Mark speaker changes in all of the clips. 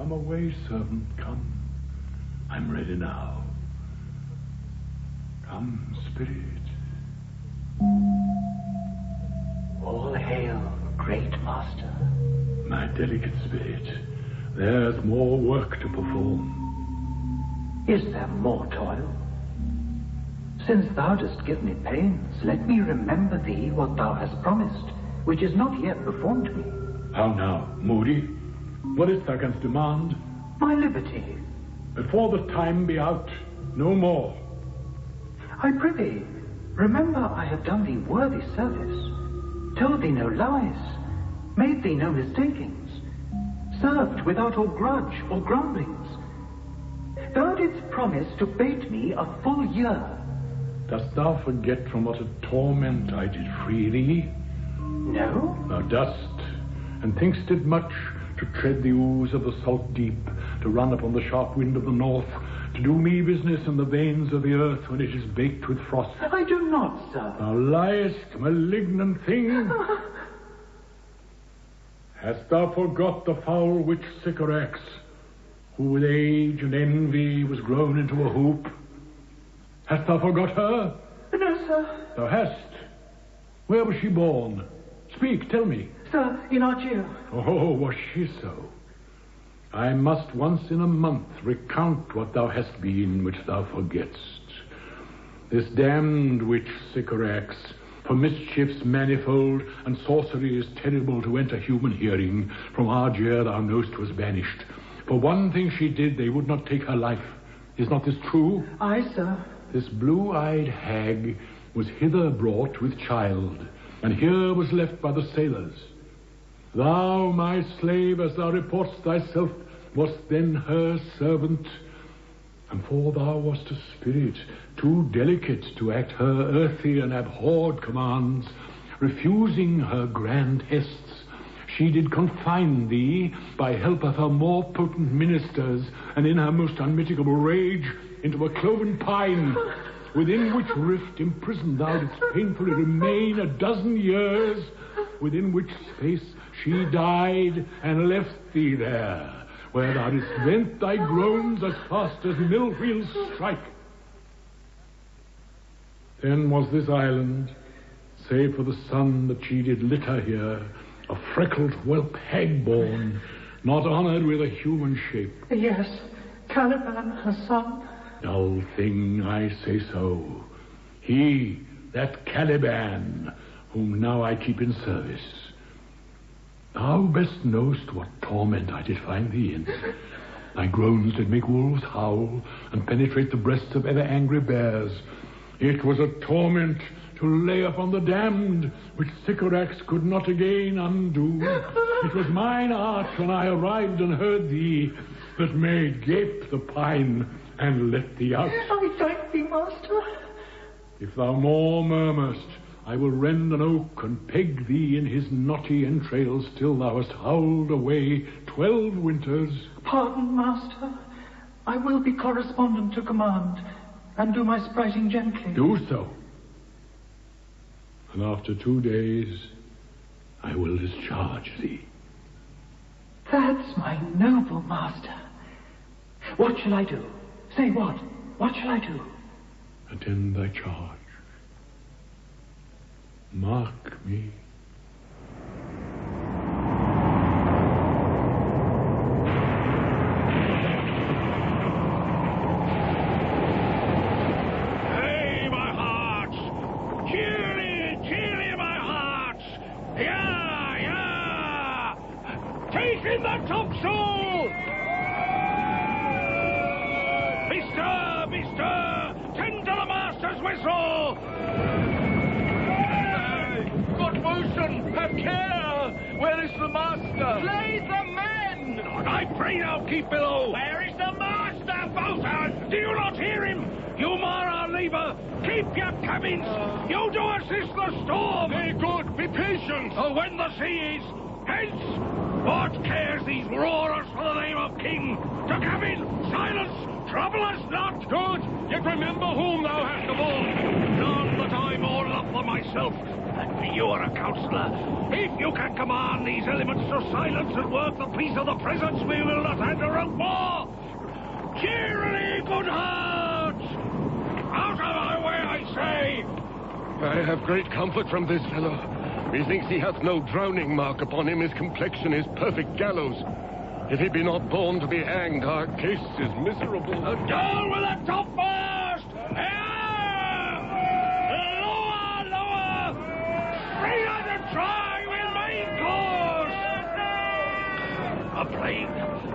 Speaker 1: Come away, servant, come. I'm ready now. Come, spirit.
Speaker 2: All hail, great master.
Speaker 1: My delicate spirit, there's more work to perform.
Speaker 2: Is there more toil? Since thou dost give me pains, let me remember thee what thou hast promised, which is not yet performed me.
Speaker 1: How now, moody? What is thou canst demand?
Speaker 2: My liberty.
Speaker 1: Before the time be out, no more.
Speaker 2: I prithee, remember I have done thee worthy service, told thee no lies, made thee no mistakings, served without or grudge or grumblings. Thou didst promise to bait me a full year.
Speaker 1: Dost thou forget from what a torment I did free thee?
Speaker 2: No?
Speaker 1: Thou dost, and think'st it much to tread the ooze of the salt deep, to run upon the sharp wind of the north, to do me business in the veins of the earth when it is baked with frost.
Speaker 2: I do not, sir.
Speaker 1: Thou liest, malignant thing. Hast thou forgot the foul witch Sycorax, who with age and envy was grown into a hoop? Hast thou forgot her?
Speaker 2: No, sir.
Speaker 1: Thou hast. Where was she born? Speak, tell me.
Speaker 2: Sir, in Argyle.
Speaker 1: Oh, was she so? I must once in a month recount what thou hast been, which thou forgett'st. This damned witch Sycorax, for mischiefs manifold and sorceries terrible to enter human hearing, from Argier thou knowst was banished. For one thing she did, they would not take her life. Is not this true?
Speaker 2: Aye, sir.
Speaker 1: This blue-eyed hag was hither brought with child, and here was left by the sailors. Thou, my slave, as thou reportst thyself, wast then her servant, and for thou wast a spirit too delicate to act her earthy and abhorred commands, refusing her grand hests, she did confine thee by help of her more potent ministers, and in her most unmitigable rage, into a cloven pine, within which rift imprisoned thou didst painfully remain 12 years, within which space she died and left thee there, where thou didst vent thy groans as fast as mill wheels strike. Then was this island, save for the sun that she did litter here, a freckled whelp hag-born, not honoured with a human shape.
Speaker 2: Yes, Caliban, her son.
Speaker 1: Dull thing, I say so. He, that Caliban, whom now I keep in service. Thou best knowest what torment I did find thee in. Thy groans did make wolves howl, and penetrate the breasts of ever angry bears. It was a torment to lay upon the damned, which Sycorax could not again undo. It was mine art, when I arrived and heard thee, that made gape the pine and let thee out.
Speaker 2: I thank thee, master.
Speaker 1: If thou more murmurst, I will rend an oak and peg thee in his knotty entrails till thou hast howled away 12 winters.
Speaker 2: Pardon, master. I will be correspondent to command, and do my spriting gently.
Speaker 1: Do so. And after 2 days, I will discharge thee.
Speaker 2: That's my noble master. What shall I do? Say what? What shall I do?
Speaker 1: Attend thy charge. Mark me.
Speaker 3: Hey, my hearts! Cheerly, my hearts! Yeah! Take in the topsail! Mister! Tend to the master's whistle!
Speaker 4: Good motion! Have care! Where is the master? Lay the men!
Speaker 3: I pray thou keep below! Where is the master, boatswain? Do you not hear him? You mar our labour! Keep your cabins! You do assist the storm!
Speaker 4: Very good! Be patient!
Speaker 3: Oh, when the sea is... Hence! What cares these roarers for the name of king? To cabin! Silence! Trouble us not!
Speaker 4: Good! Yet remember whom thou hast aboard!
Speaker 3: None that I more love for myself. You are a counsellor. If you can command these elements to silence and work the peace of the presence, we will not enter a war. Cheerily, good hearts! Out of my way, I say!
Speaker 5: I have great comfort from this fellow. Methinks he hath no drowning mark upon him. His complexion is perfect gallows. If he be not born to be hanged, our case is miserable.
Speaker 3: Down with the top first! Lower, lower! Freer to try with main course!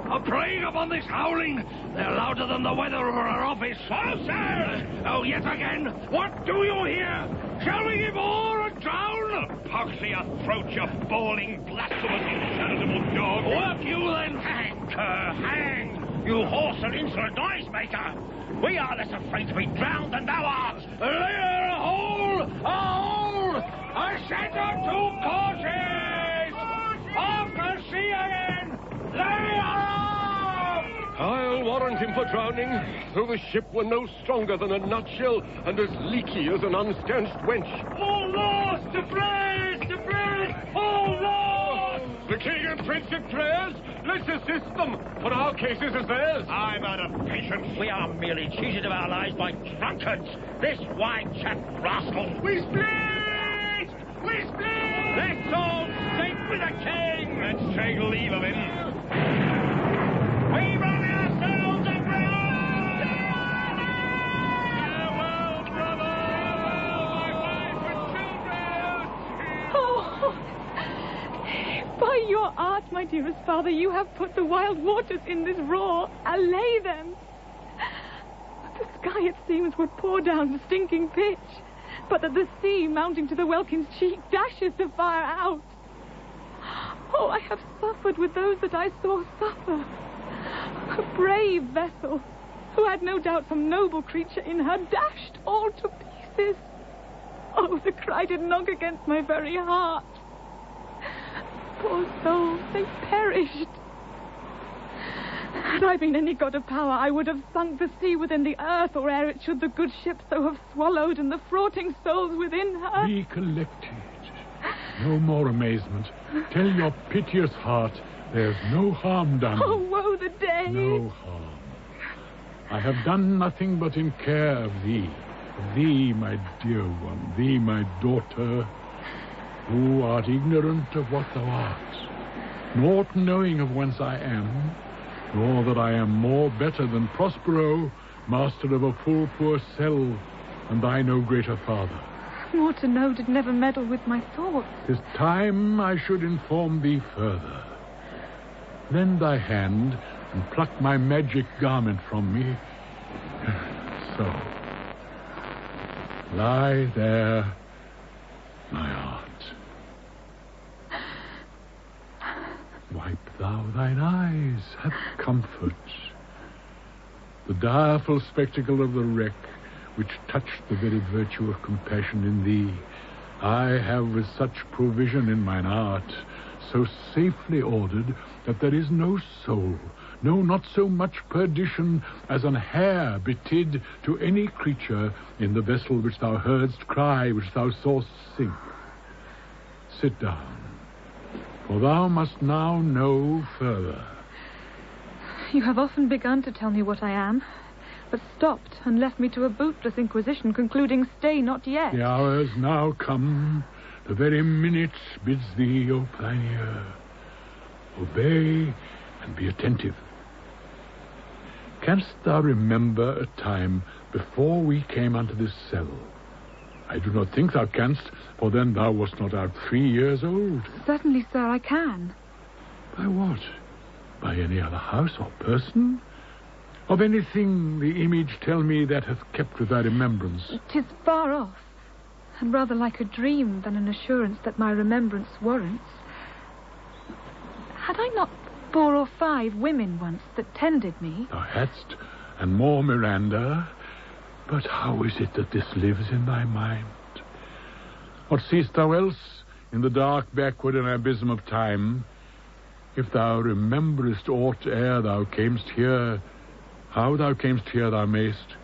Speaker 3: A plague upon this howling! They're louder than the weather of our office. Oh, sir! Oh, yet again! What do you hear? Shall we give all a drown?
Speaker 4: Pox your throat, you bawling, blasphemous, incharitable dog.
Speaker 3: Work you then! Hang, cur, hang! You hoarse and insolent noise-maker! We are less afraid to be drowned than thou art! Lay a hole! A hole! I said not two courses! Off to sea again! Lay off!
Speaker 5: I'll warrant him for drowning, though the ship were no stronger than a nutshell and as leaky as an unscanched wench.
Speaker 4: All lost! To prayers! To prayers! All lost!
Speaker 5: The king and prince at prayers? Let's assist them, for our case is as theirs.
Speaker 3: I'm out of patience. We are merely cheated of our lives by drunkards. This wine-chapped rascal.
Speaker 4: We split! We split!
Speaker 3: Let's all sink with the king!
Speaker 4: Let's take leave of him.
Speaker 3: We run ourselves abroad!
Speaker 4: Farewell, brother! My wife and children!
Speaker 6: Oh, by your art, my dearest father, you have put the wild waters in this roar. Allay them. The sky, it seems, would pour down the stinking pitch, but that the sea, mounting to the welkin's cheek, dashes the fire out. Oh, I have suffered with those that I saw suffer. A brave vessel, who had no doubt some noble creature in her, dashed all to pieces. Oh, the cry did knock against my very heart. Poor souls, they perished. Had I been any god of power, I would have sunk the sea within the earth, or ere it should the good ship so have swallowed, and the fraughting souls within her.
Speaker 1: Be collected. No more amazement. Tell your piteous heart there's no harm done.
Speaker 6: Oh, woe the day!
Speaker 1: No harm. I have done nothing but in care of thee. Thee, my dear one, thee, my daughter, who art ignorant of what thou art, naught knowing of whence I am, nor that I am more better than Prospero, master of a full poor cell, and thy no greater father.
Speaker 6: More to know did never meddle with my thoughts.
Speaker 1: 'Tis time I should inform thee further. Lend thy hand and pluck my magic garment from me. So. Lie there, my heart. Wipe thou thine eyes, have comfort. The direful spectacle of the wreck, which touched the very virtue of compassion in thee, I have with such provision in mine art, so safely ordered, that there is no soul, no, not so much perdition as an hair betid to any creature in the vessel which thou heardst cry, which thou sawest sink. Sit down, for thou must now know further.
Speaker 6: You have often begun to tell me what I am, but stopped and left me to a bootless inquisition, concluding, stay not yet.
Speaker 1: The hour's now come. The very minute bids thee ope thine ear. Obey and be attentive. Canst thou remember a time before we came unto this cell? I do not think thou canst, for then thou wast not out 3 years old.
Speaker 6: Certainly, sir, I can.
Speaker 1: By what? By any other house or person? Of anything the image tell me that hath kept with thy remembrance?
Speaker 6: 'Tis far off, and rather like a dream than an assurance that my remembrance warrants. Had I not 4 or 5 women once that tended me?
Speaker 1: Thou hadst, and more, Miranda. But how is it that this lives in thy mind? What seest thou else in the dark backward and abysm of time? If thou rememberest aught ere thou camest here, how thou camest here thou mayst.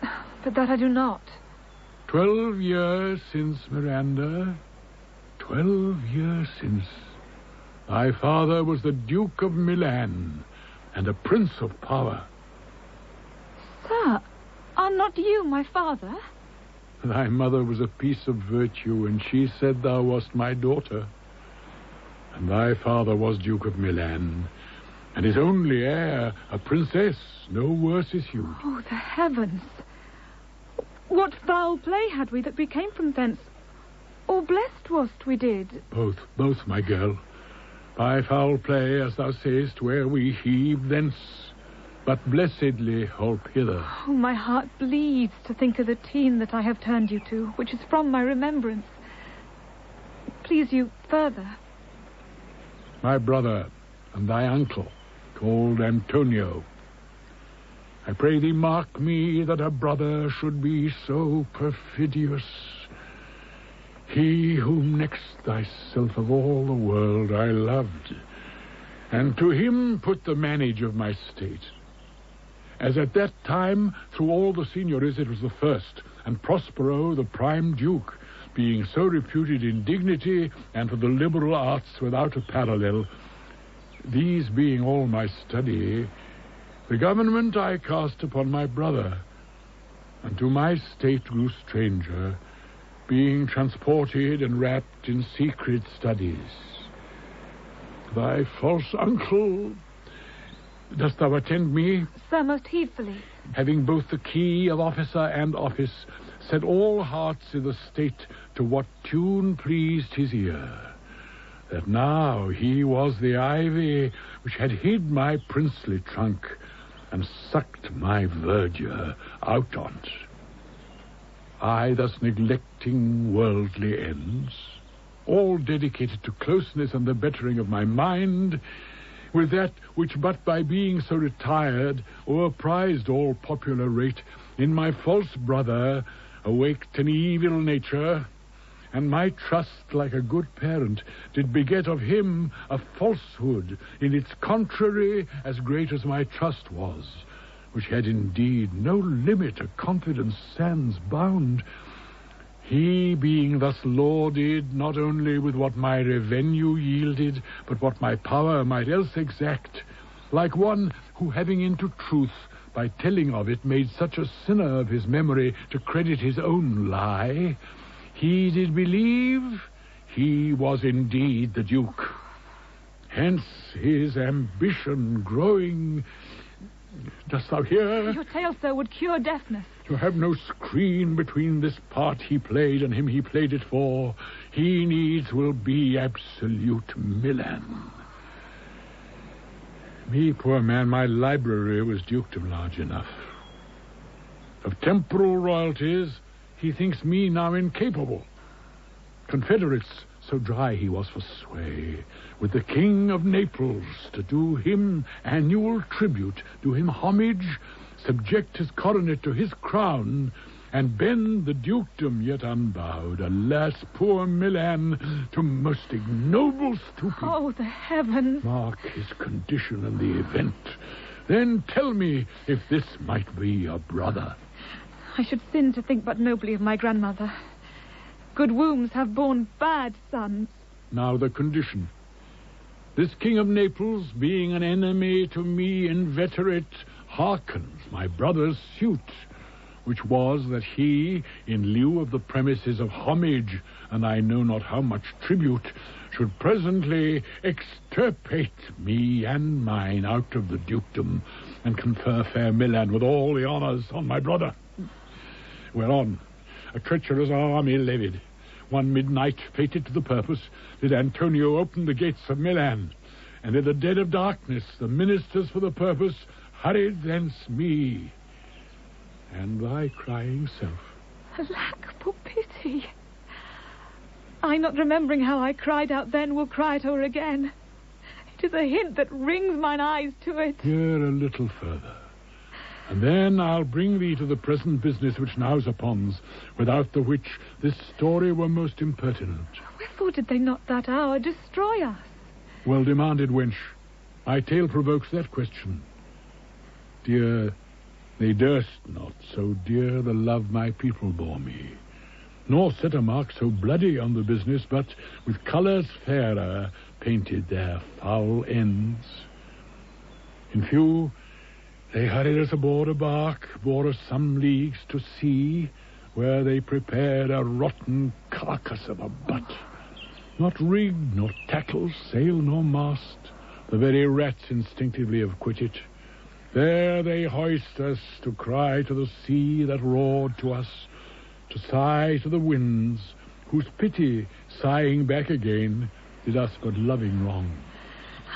Speaker 6: But that I do not.
Speaker 1: 12 years since, Miranda. 12 years since, thy father was the Duke of Milan and a prince of power.
Speaker 6: Sir, are not you my father?
Speaker 1: Thy mother was a piece of virtue, and she said thou wast my daughter. And thy father was Duke of Milan, and his only heir, a princess, no worse issued.
Speaker 6: Oh, the heavens! What foul play had we that we came from thence? Or blessed was't we did?
Speaker 1: Both, my girl. By foul play, as thou sayest, where we heaved thence, but blessedly holp hither.
Speaker 6: Oh, my heart bleeds to think of the teen that I have turned you to, which is from my remembrance. Please you further.
Speaker 1: My brother and thy uncle, called Antonio. I pray thee mark me that a brother should be so perfidious. He whom next thyself of all the world I loved, and to him put the manage of my state. As at that time, through all the signories it was the first, and Prospero the prime duke, being so reputed in dignity and for the liberal arts without a parallel. These being all my study, the government I cast upon my brother, and to my state grew stranger, being transported and wrapped in secret studies. Thy false uncle, dost thou attend me?
Speaker 6: Sir, most heedfully.
Speaker 1: Having both the key of officer and office, set all hearts in the state to what tune pleased his ear, that now he was the ivy which had hid my princely trunk and sucked my verdure out on't. I thus neglecting worldly ends, all dedicated to closeness and the bettering of my mind, with that which but by being so retired o'erprized all popular rate, in my false brother awaked an evil nature, and my trust, like a good parent, did beget of him a falsehood in its contrary as great as my trust was, which had indeed no limit, a confidence sans bound. He being thus lauded, not only with what my revenue yielded, but what my power might else exact, like one who, having into truth, by telling of it, made such a sinner of his memory to credit his own lie, he did believe he was indeed the Duke. Hence his ambition growing. Dost thou hear?
Speaker 6: Your tale, sir, would cure deafness.
Speaker 1: To have no screen between this part he played and him he played it for, he needs will be absolute Milan. Me, poor man, my library was dukedom large enough. Of temporal royalties, he thinks me now incapable. Confederates, so dry he was for sway, with the King of Naples, to do him annual tribute, do him homage, subject his coronet to his crown, and bend the dukedom yet unbowed. Alas, poor Milan, to most ignoble stooping.
Speaker 6: Oh, the heavens!
Speaker 1: Mark his condition and the event. Then tell me if this might be a brother.
Speaker 6: I should sin to think but nobly of my grandmother. Good wombs have borne bad sons.
Speaker 1: Now the condition. This King of Naples, being an enemy to me inveterate, hearkens my brother's suit, which was that he, in lieu of the premises of homage, and I know not how much tribute, should presently extirpate me and mine out of the dukedom, and confer fair Milan with all the honors on my brother. Whereon, a treacherous army levied. One midnight, fated to the purpose, did Antonio open the gates of Milan, and in the dead of darkness the ministers for the purpose hurried thence me, and thy crying self.
Speaker 6: Alack, for pity! I, not remembering how I cried out then, will cry it o'er again. It is a hint that rings mine eyes to it.
Speaker 1: Here a little further, and then I'll bring thee to the present business which now's upon's, without the which this story were most impertinent.
Speaker 6: Wherefore did they not that hour destroy us?
Speaker 1: Well demanded, wench. My tale provokes that question. Dear, they durst not, so dear the love my people bore me. nor set a mark so bloody on the business, but with colours fairer painted their foul ends. In few, they hurried us aboard a bark, bore us some leagues to sea, where they prepared a rotten carcass of a butt. Not rig, nor tackle, sail, nor mast, the very rats instinctively have quit it. There they hoist us to cry to the sea that roared to us, to sigh to the winds, whose pity, sighing back again, did us but loving wrong.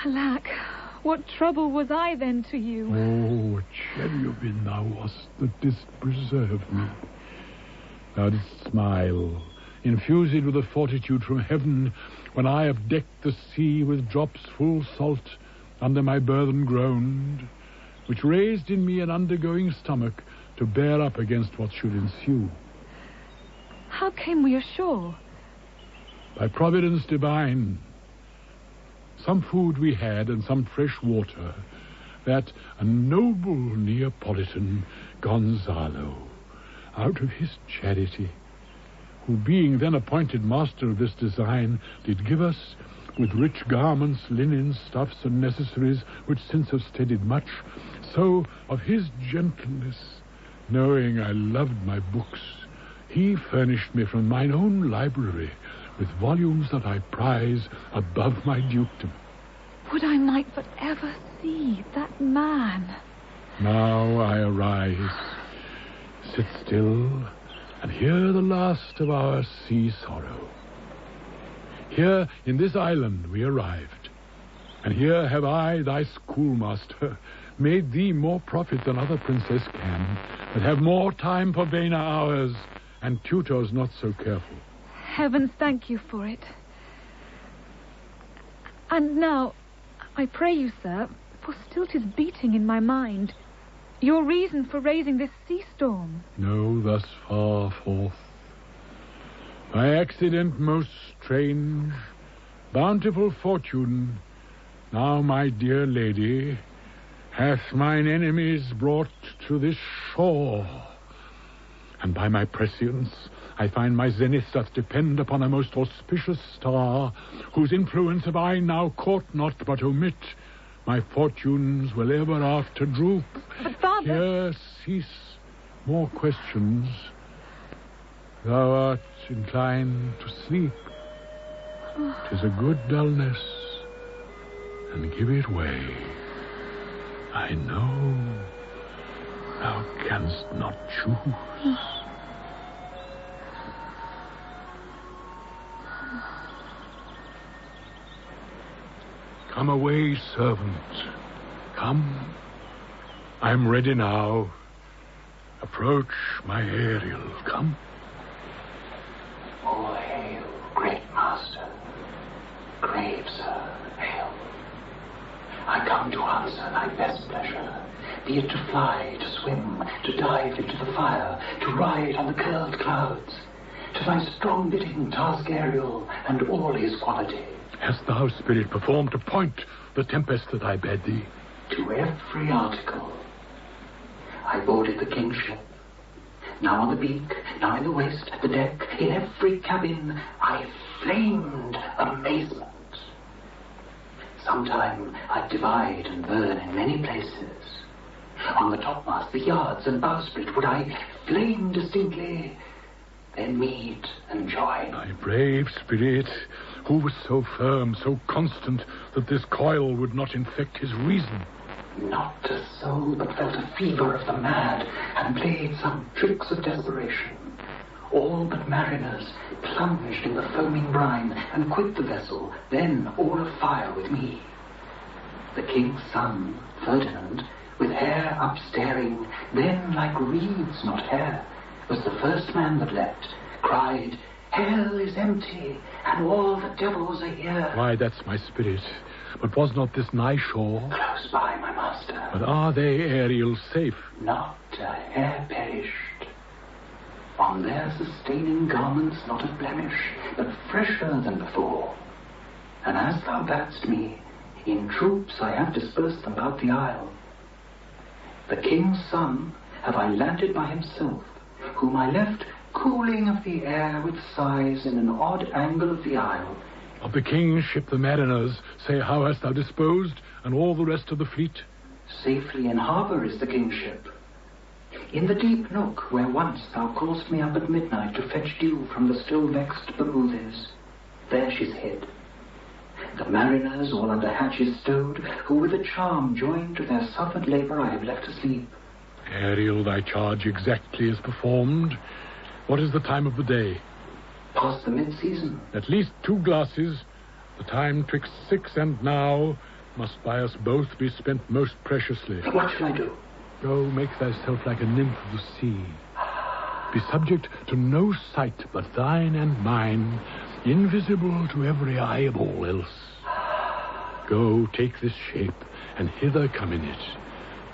Speaker 6: Alack, what trouble was I then to you?
Speaker 1: Oh, what cherubin thou wast that didst preserve me. Thou didst smile, infused with a fortitude from heaven, when I have decked the sea with drops full salt, under my burthen groaned, which raised in me an undergoing stomach to bear up against what should ensue.
Speaker 6: How came we ashore?
Speaker 1: By providence divine. Some food we had and some fresh water, that a noble Neapolitan Gonzalo, out of his charity, who being then appointed master of this design, did give us, with rich garments, linens, stuffs, and necessaries, which since have steadied much, so of his gentleness, knowing I loved my books, he furnished me from mine own library with volumes that I prize above my dukedom.
Speaker 6: Would I might but ever see that man.
Speaker 1: Now I arise, sit still, and hear the last of our sea sorrow. Here in this island we arrived, and here have I, thy schoolmaster, made thee more profit than other princess can, that have more time for vainer hours, and tutors not so careful.
Speaker 6: Heavens thank you for it. And now, I pray you, sir, for still 'tis beating in my mind, your reason for raising this sea storm.
Speaker 1: No, thus far forth. By accident most strange, bountiful fortune, now my dear lady, hath mine enemies brought to this shore. And by my prescience, I find my zenith doth depend upon a most auspicious star, whose influence if I now court not but omit, my fortunes will ever after droop.
Speaker 6: But father...
Speaker 1: Here cease more questions. Thou art inclined to sleep. 'Tis a good dullness, and give it way. I know thou canst not choose. Come away, servant. Come. I am ready now. Approach my Ariel. Come.
Speaker 2: All hail, great master. Grave sir, hail. I come to answer thy best pleasure, be it to fly, to swim, to dive into the fire, to ride on the curled clouds. To thy strong bidding, task Ariel, and all his quality.
Speaker 1: Hast thou, spirit, performed to point the tempest that I bade thee?
Speaker 2: To every article. I boarded the king's ship. Now on the beak, now in the waist, the deck, in every cabin, I flamed amazement. Sometime I'd divide and burn in many places. On the topmast, the yards and bowsprit would I flame distinctly, then meet and join.
Speaker 1: My brave spirit, who was so firm, so constant, that this coil would not infect his reason.
Speaker 2: Not a soul but felt a fever of the mad, and played some tricks of desperation. All but mariners plunged in the foaming brine, and quit the vessel, then all afire with me. The king's son, Ferdinand, with hair upstaring, then like reeds, not hair, was the first man that leapt, cried, "Hell is empty, and all the devils are here."
Speaker 1: Why, that's my spirit. But was not this nigh shore?
Speaker 2: Close by, my master.
Speaker 1: But are they, Ariel, safe?
Speaker 2: Not a hair perished. On their sustaining garments not a blemish, but fresher than before. And as thou badst me, in troops I have dispersed them about the isle. The king's son have I landed by himself, whom I left cooling of the air with sighs in an odd angle of the isle.
Speaker 1: Of the king's ship, the mariners, say, how hast thou disposed, and all the rest of the fleet?
Speaker 2: Safely in harbour is the king's ship. In the deep nook where once thou call'st me up at midnight to fetch dew from the still vexed Bermudes, there she's hid. The mariners, all under hatches stowed, who with a charm joined to their suffered labour I have left asleep.
Speaker 1: Ariel, thy charge exactly is performed. What is the time of the day?
Speaker 2: Past the mid-season.
Speaker 1: At least 2 glasses. The time 'twixt 6 and now must by us both be spent most preciously.
Speaker 2: What shall I do?
Speaker 1: Go, make thyself like a nymph of the sea. Be subject to no sight but thine and mine, invisible to every eyeball else. Go, take this shape, and hither come in it.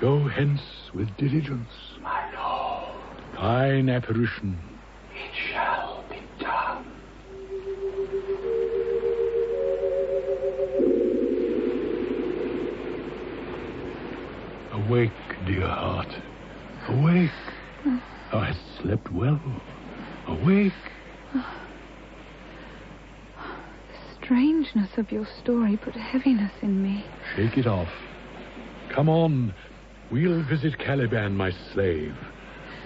Speaker 1: Go hence with diligence.
Speaker 2: My lord.
Speaker 1: Thine apparition.
Speaker 2: It shall be done.
Speaker 1: Awake, dear heart. Awake. Thou hast slept well. Awake.
Speaker 6: The strangeness of your story put heaviness in me.
Speaker 1: Shake it off. Come on. We'll visit Caliban, my slave,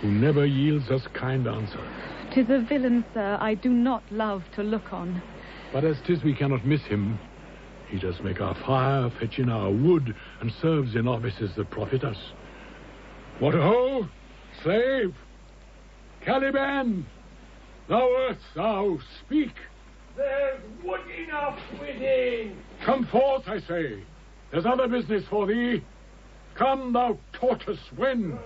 Speaker 1: who never yields us kind answer.
Speaker 6: 'Tis a villain, sir, I do not love to look on.
Speaker 1: But as 'tis we cannot miss him. He does make our fire, fetch in our wood, and serves in offices that profit us. What ho, slave! Caliban! Thou art thou, speak!
Speaker 4: There's wood enough within.
Speaker 1: Come forth, I say. There's other business for thee. Come, thou tortoise, when?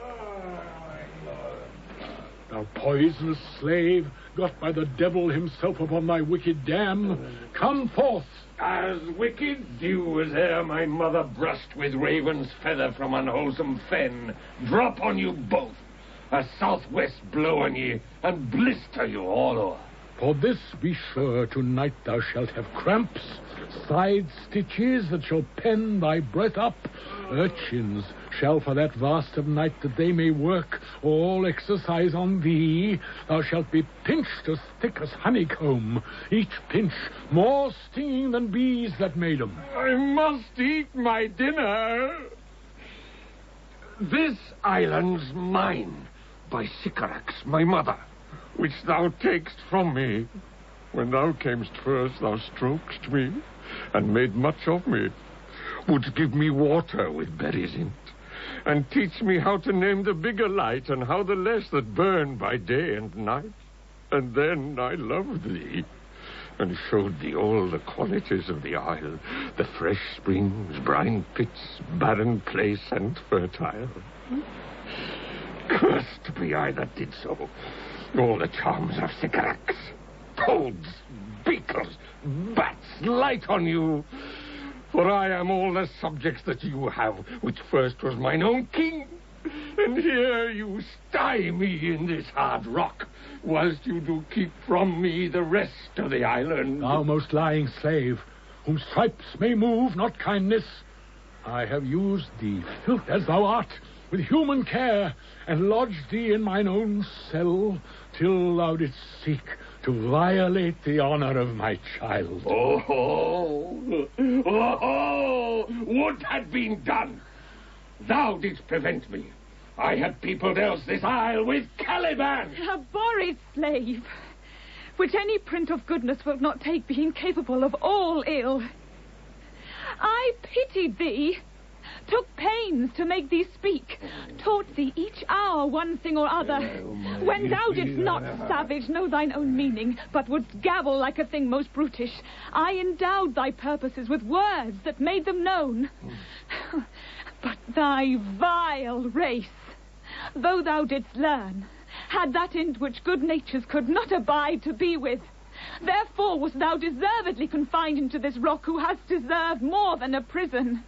Speaker 1: Thou poisonous slave, got by the devil himself upon thy wicked dam, come forth.
Speaker 4: As wicked dew as e'er my mother brushed with raven's feather from unwholesome fen, drop on you both, a southwest blow on ye, and blister you all o'er.
Speaker 1: For this be sure, tonight thou shalt have cramps, side stitches that shall pen thy breath up. Urchins shall for that vast of night that they may work all exercise on thee. Thou shalt be pinched as thick as honeycomb, each pinch more stinging than bees that made 'em.
Speaker 4: I must eat my dinner. This island's mine, by Sycorax, my mother, which thou takest from me. When thou camest first, thou strokest me, and made much of me. Wouldst give me water with berries in't, and teach me how to name the bigger light, and how the less that burn by day and night. And then I loved thee, and showed thee all the qualities of the isle, the fresh springs, brine pits, barren place, and fertile. Cursed be I that did so. All the charms of Sycorax, toads, beetles, bats, light on you. For I am all the subjects that you have, which first was mine own king. And here you stye me in this hard rock, whilst you do keep from me the rest of the island.
Speaker 1: Thou most lying slave, whom stripes may move, not kindness. I have used thee, filth as thou art, with human care, and lodged thee in mine own cell, till thou didst seek to violate the honor of my child.
Speaker 4: Oh, would had been done. Thou didst prevent me. I had peopled else this isle with Caliban.
Speaker 6: Abhorred slave, which any print of goodness will not take, being capable of all ill. I pitied thee, took pains to make thee speak, taught thee each hour one thing or other. When thou didst not, savage, know thine own meaning, but wouldst gabble like a thing most brutish, I endowed thy purposes with words that made them known. But thy vile race, though thou didst learn, had that in which good natures could not abide to be with. Therefore wast thou deservedly confined into this rock, who hast deserved more than a prison.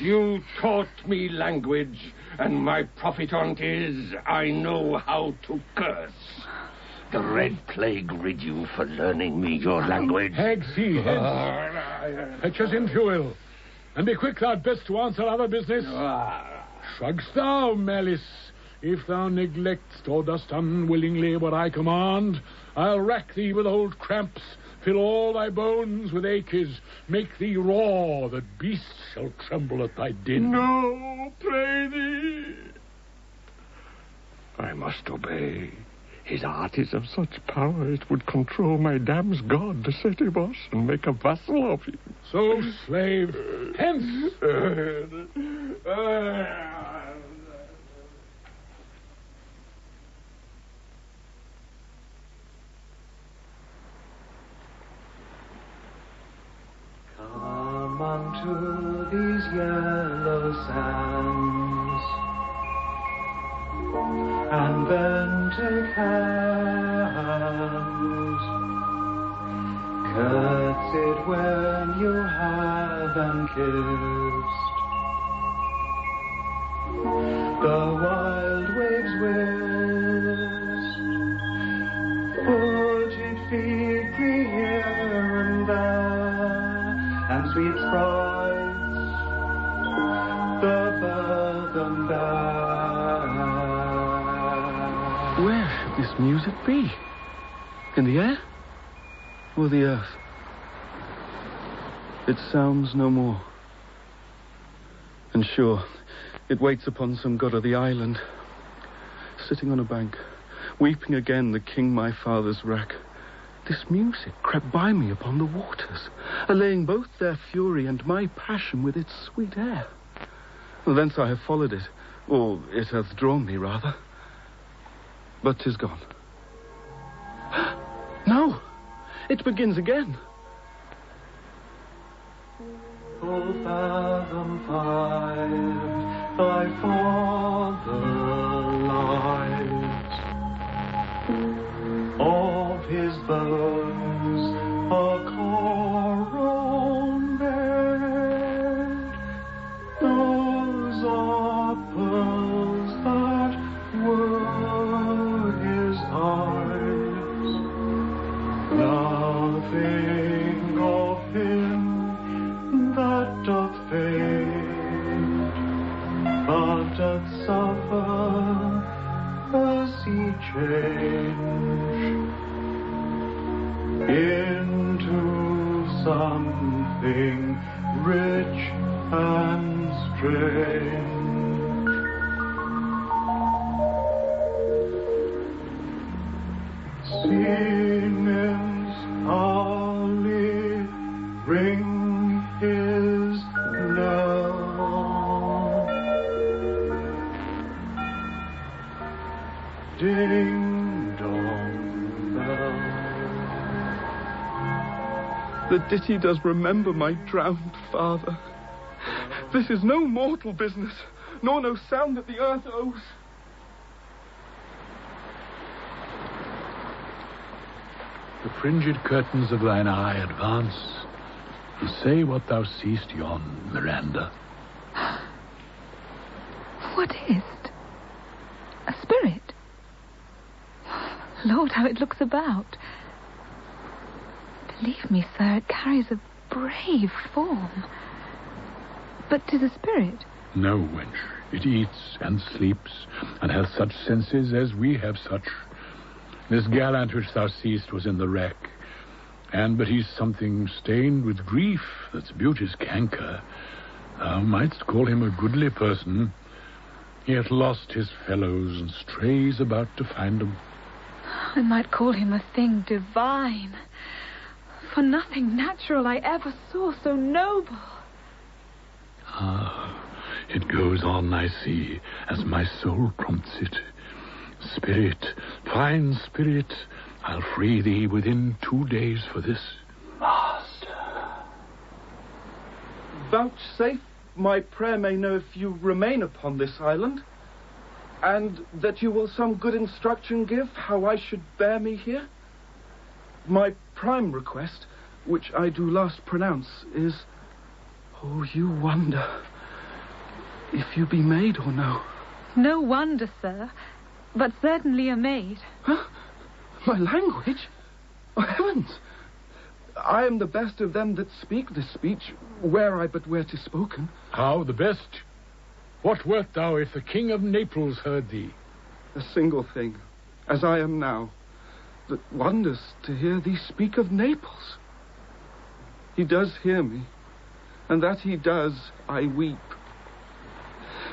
Speaker 4: You taught me language, and my profit on't is I know how to curse. The Red Plague rid you for learning me your language.
Speaker 1: Hag, see, hence. Fetch us in fuel, and be quick, thou best, to answer other business. Shrugg'st thou, malice, If thou neglect'st or dost unwillingly what I command, I'll rack thee with old cramps, fill all thy bones with aches, make thee roar that beasts shall tremble at thy din.
Speaker 4: No, pray thee. I must obey. His art is of such power it would control my dam's god, the Setibos, and make a vassal of him.
Speaker 1: So, slave, hence!
Speaker 2: Come unto these yellow sands, and then take hands, curtsied when you have and kissed. The wild waves whist, footed feet me here and there, and sweet sprites the burthen bear.
Speaker 7: Where should this music be? In the air? Or the earth? It sounds no more. And sure, it waits upon some god of the island, sitting on a bank, weeping again the king my father's wreck. This music crept by me upon the waters, allaying both their fury and my passion with its sweet air. Thence I have followed it, or it hath drawn me, rather. But 'tis gone. No! It begins again.
Speaker 2: Full fathom 5, thy father lies. Of his bones a coral made. Those are pearls that were his eyes. Nothing of him that doth fade, but doth suffer a sea change into something rich and strange. Sea nymphs early ring his knell. Ding dong bell.
Speaker 7: The ditty does remember my drowned father. This is no mortal business, nor no sound that the earth owes.
Speaker 1: The fringed curtains of thine eye advance, and say what thou seest yon, Miranda.
Speaker 6: What is't? A spirit? Lord, how it looks about. Believe me, sir, it carries a brave form. But 'tis a spirit.
Speaker 1: No, wench. It eats and sleeps, and hath such senses as we have such. This gallant which thou seest was in the wreck, and but he's something stained with grief that's beauty's canker. Thou mightst call him a goodly person. He hath lost his fellows and strays about to find them.
Speaker 6: I might call him a thing divine. For nothing natural I ever saw so noble.
Speaker 1: Ah, it goes on, I see, as my soul prompts it. Spirit, fine spirit, I'll free thee within 2 days for this.
Speaker 2: Master.
Speaker 7: Vouchsafe my prayer may know if you remain upon this island, and that you will some good instruction give how I should bear me here. My prime request, which I do last pronounce, is, oh, you wonder if you be maid or no.
Speaker 6: No wonder, sir, but certainly a maid.
Speaker 7: Huh? My language? Oh, heavens! I am the best of them that speak this speech, where I but were 'tis spoken.
Speaker 1: How, the best? What wert thou if the King of Naples heard thee?
Speaker 7: a single thing, as I am now, that wonders to hear thee speak of Naples. He does hear me, and that he does, I weep.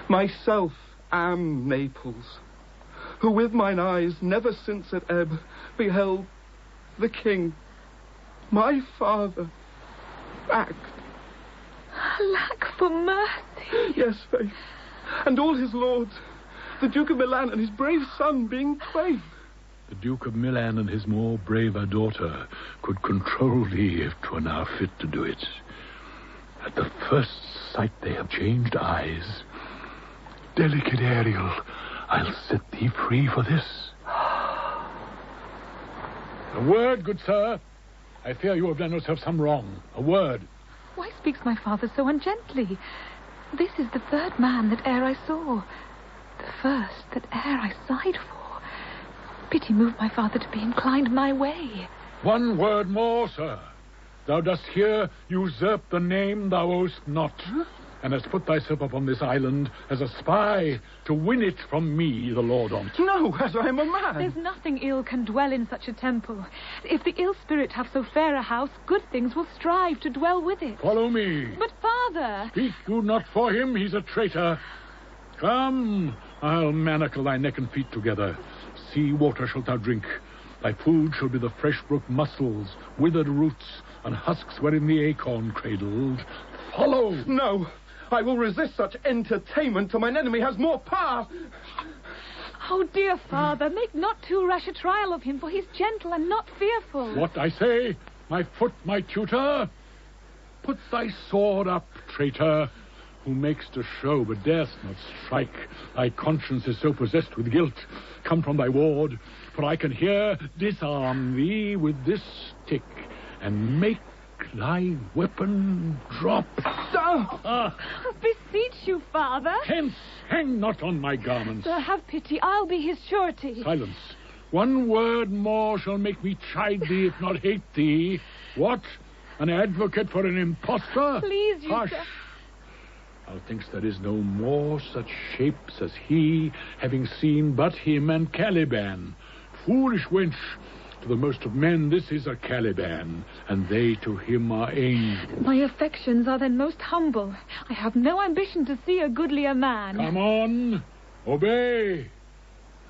Speaker 7: Myself am Naples, who with mine eyes, never since at ebb, beheld the king, my father, act.
Speaker 6: Alack for mercy.
Speaker 7: Yes, Faith, and all his lords, the Duke of Milan and his brave son being twain.
Speaker 1: The Duke of Milan and his more braver daughter could control thee if 'twere now fit to do it. At the first sight they have changed eyes. Delicate Ariel, I'll set thee free for this. A word, good sir. I fear you have done yourself some wrong. A word.
Speaker 6: Why speaks my father so ungently? This is the third man that e'er I saw, the first that e'er I sighed for. Pity moved my father to be inclined my way.
Speaker 1: One word more, sir. Thou dost here usurp the name thou owest not, and hast put thyself upon this island as a spy to win it from me, the Lord on't.
Speaker 7: No, as I am a man.
Speaker 6: There's nothing ill can dwell in such a temple. If the ill spirit have so fair a house, good things will strive to dwell with it.
Speaker 1: Follow me.
Speaker 6: But, father...
Speaker 1: Speak you not for him, he's a traitor. Come, I'll manacle thy neck and feet together. Sea water shalt thou drink. Thy food shall be the fresh brook mussels, withered roots, and husks wherein the acorn cradled. Follow!
Speaker 7: No, I will resist such entertainment till mine enemy has more power.
Speaker 6: Oh, dear father, make not too rash a trial of him, for he's gentle and not fearful.
Speaker 1: What I say? My foot, my tutor? Put thy sword up, traitor, who makes to show but darest not strike. Thy conscience is so possessed with guilt. Come from thy ward, for I can here disarm thee with this stick and make thy weapon drop.
Speaker 6: Beseech you, father.
Speaker 1: Hence, hang not on my garments.
Speaker 6: Sir, have pity. I'll be his surety.
Speaker 1: Silence. One word more shall make me chide thee, if not hate thee. What? An advocate for an impostor?
Speaker 6: Please you,
Speaker 1: Hush.
Speaker 6: sir.
Speaker 1: Thou thinkst there is no more such shapes as he, having seen but him and Caliban. Foolish wench, to the most of men this is a Caliban, and they to him are angels.
Speaker 6: My affections are then most humble. I have no ambition to see a goodlier man.
Speaker 1: Come on, obey.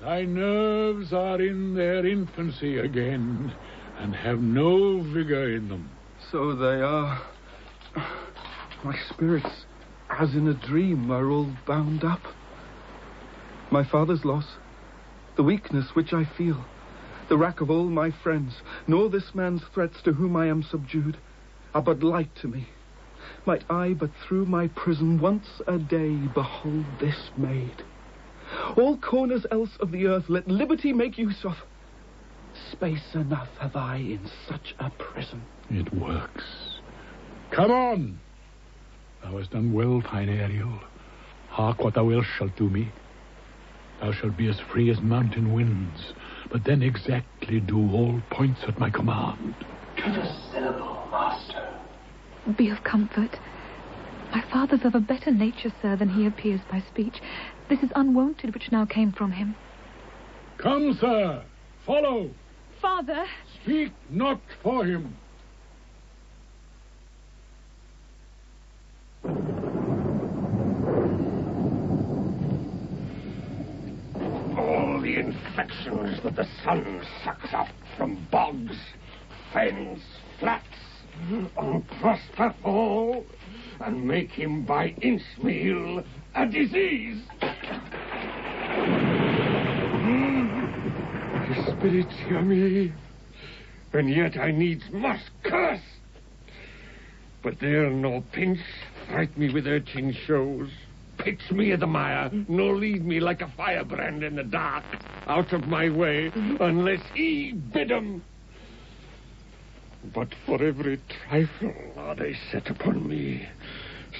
Speaker 1: Thy nerves are in their infancy again, and have no vigor in them.
Speaker 7: So they are. My spirits, as in a dream, are all bound up. My father's loss, the weakness which I feel, the wrack of all my friends, nor this man's threats to whom I am subdued, are but light to me. Might I but through my prison once a day behold this maid. All corners else of the earth let liberty make use of. Space enough have I in such a prison.
Speaker 1: It works. Come on. Thou hast done well, fine Ariel. Hark what thou else shalt do me. Thou shalt be as free as mountain winds, but then exactly do all points at my command.
Speaker 2: To the syllable, master.
Speaker 6: Be of comfort. My father's of a better nature, sir, than he appears by speech. This is unwonted which now came from him.
Speaker 1: Come, sir. Follow.
Speaker 6: Father!
Speaker 1: Speak not for him.
Speaker 3: All the infections that the sun sucks up from bogs, fens, flats, on prosper all, and make him by inchmeal a disease. The spirits hear me, and yet I needs must curse. But they'll nor pinch, fright me with urchin shows, pitch me i' the mire, nor leave me like a firebrand in the dark, out of my way, unless he bid 'em. But for every trifle are they set upon me,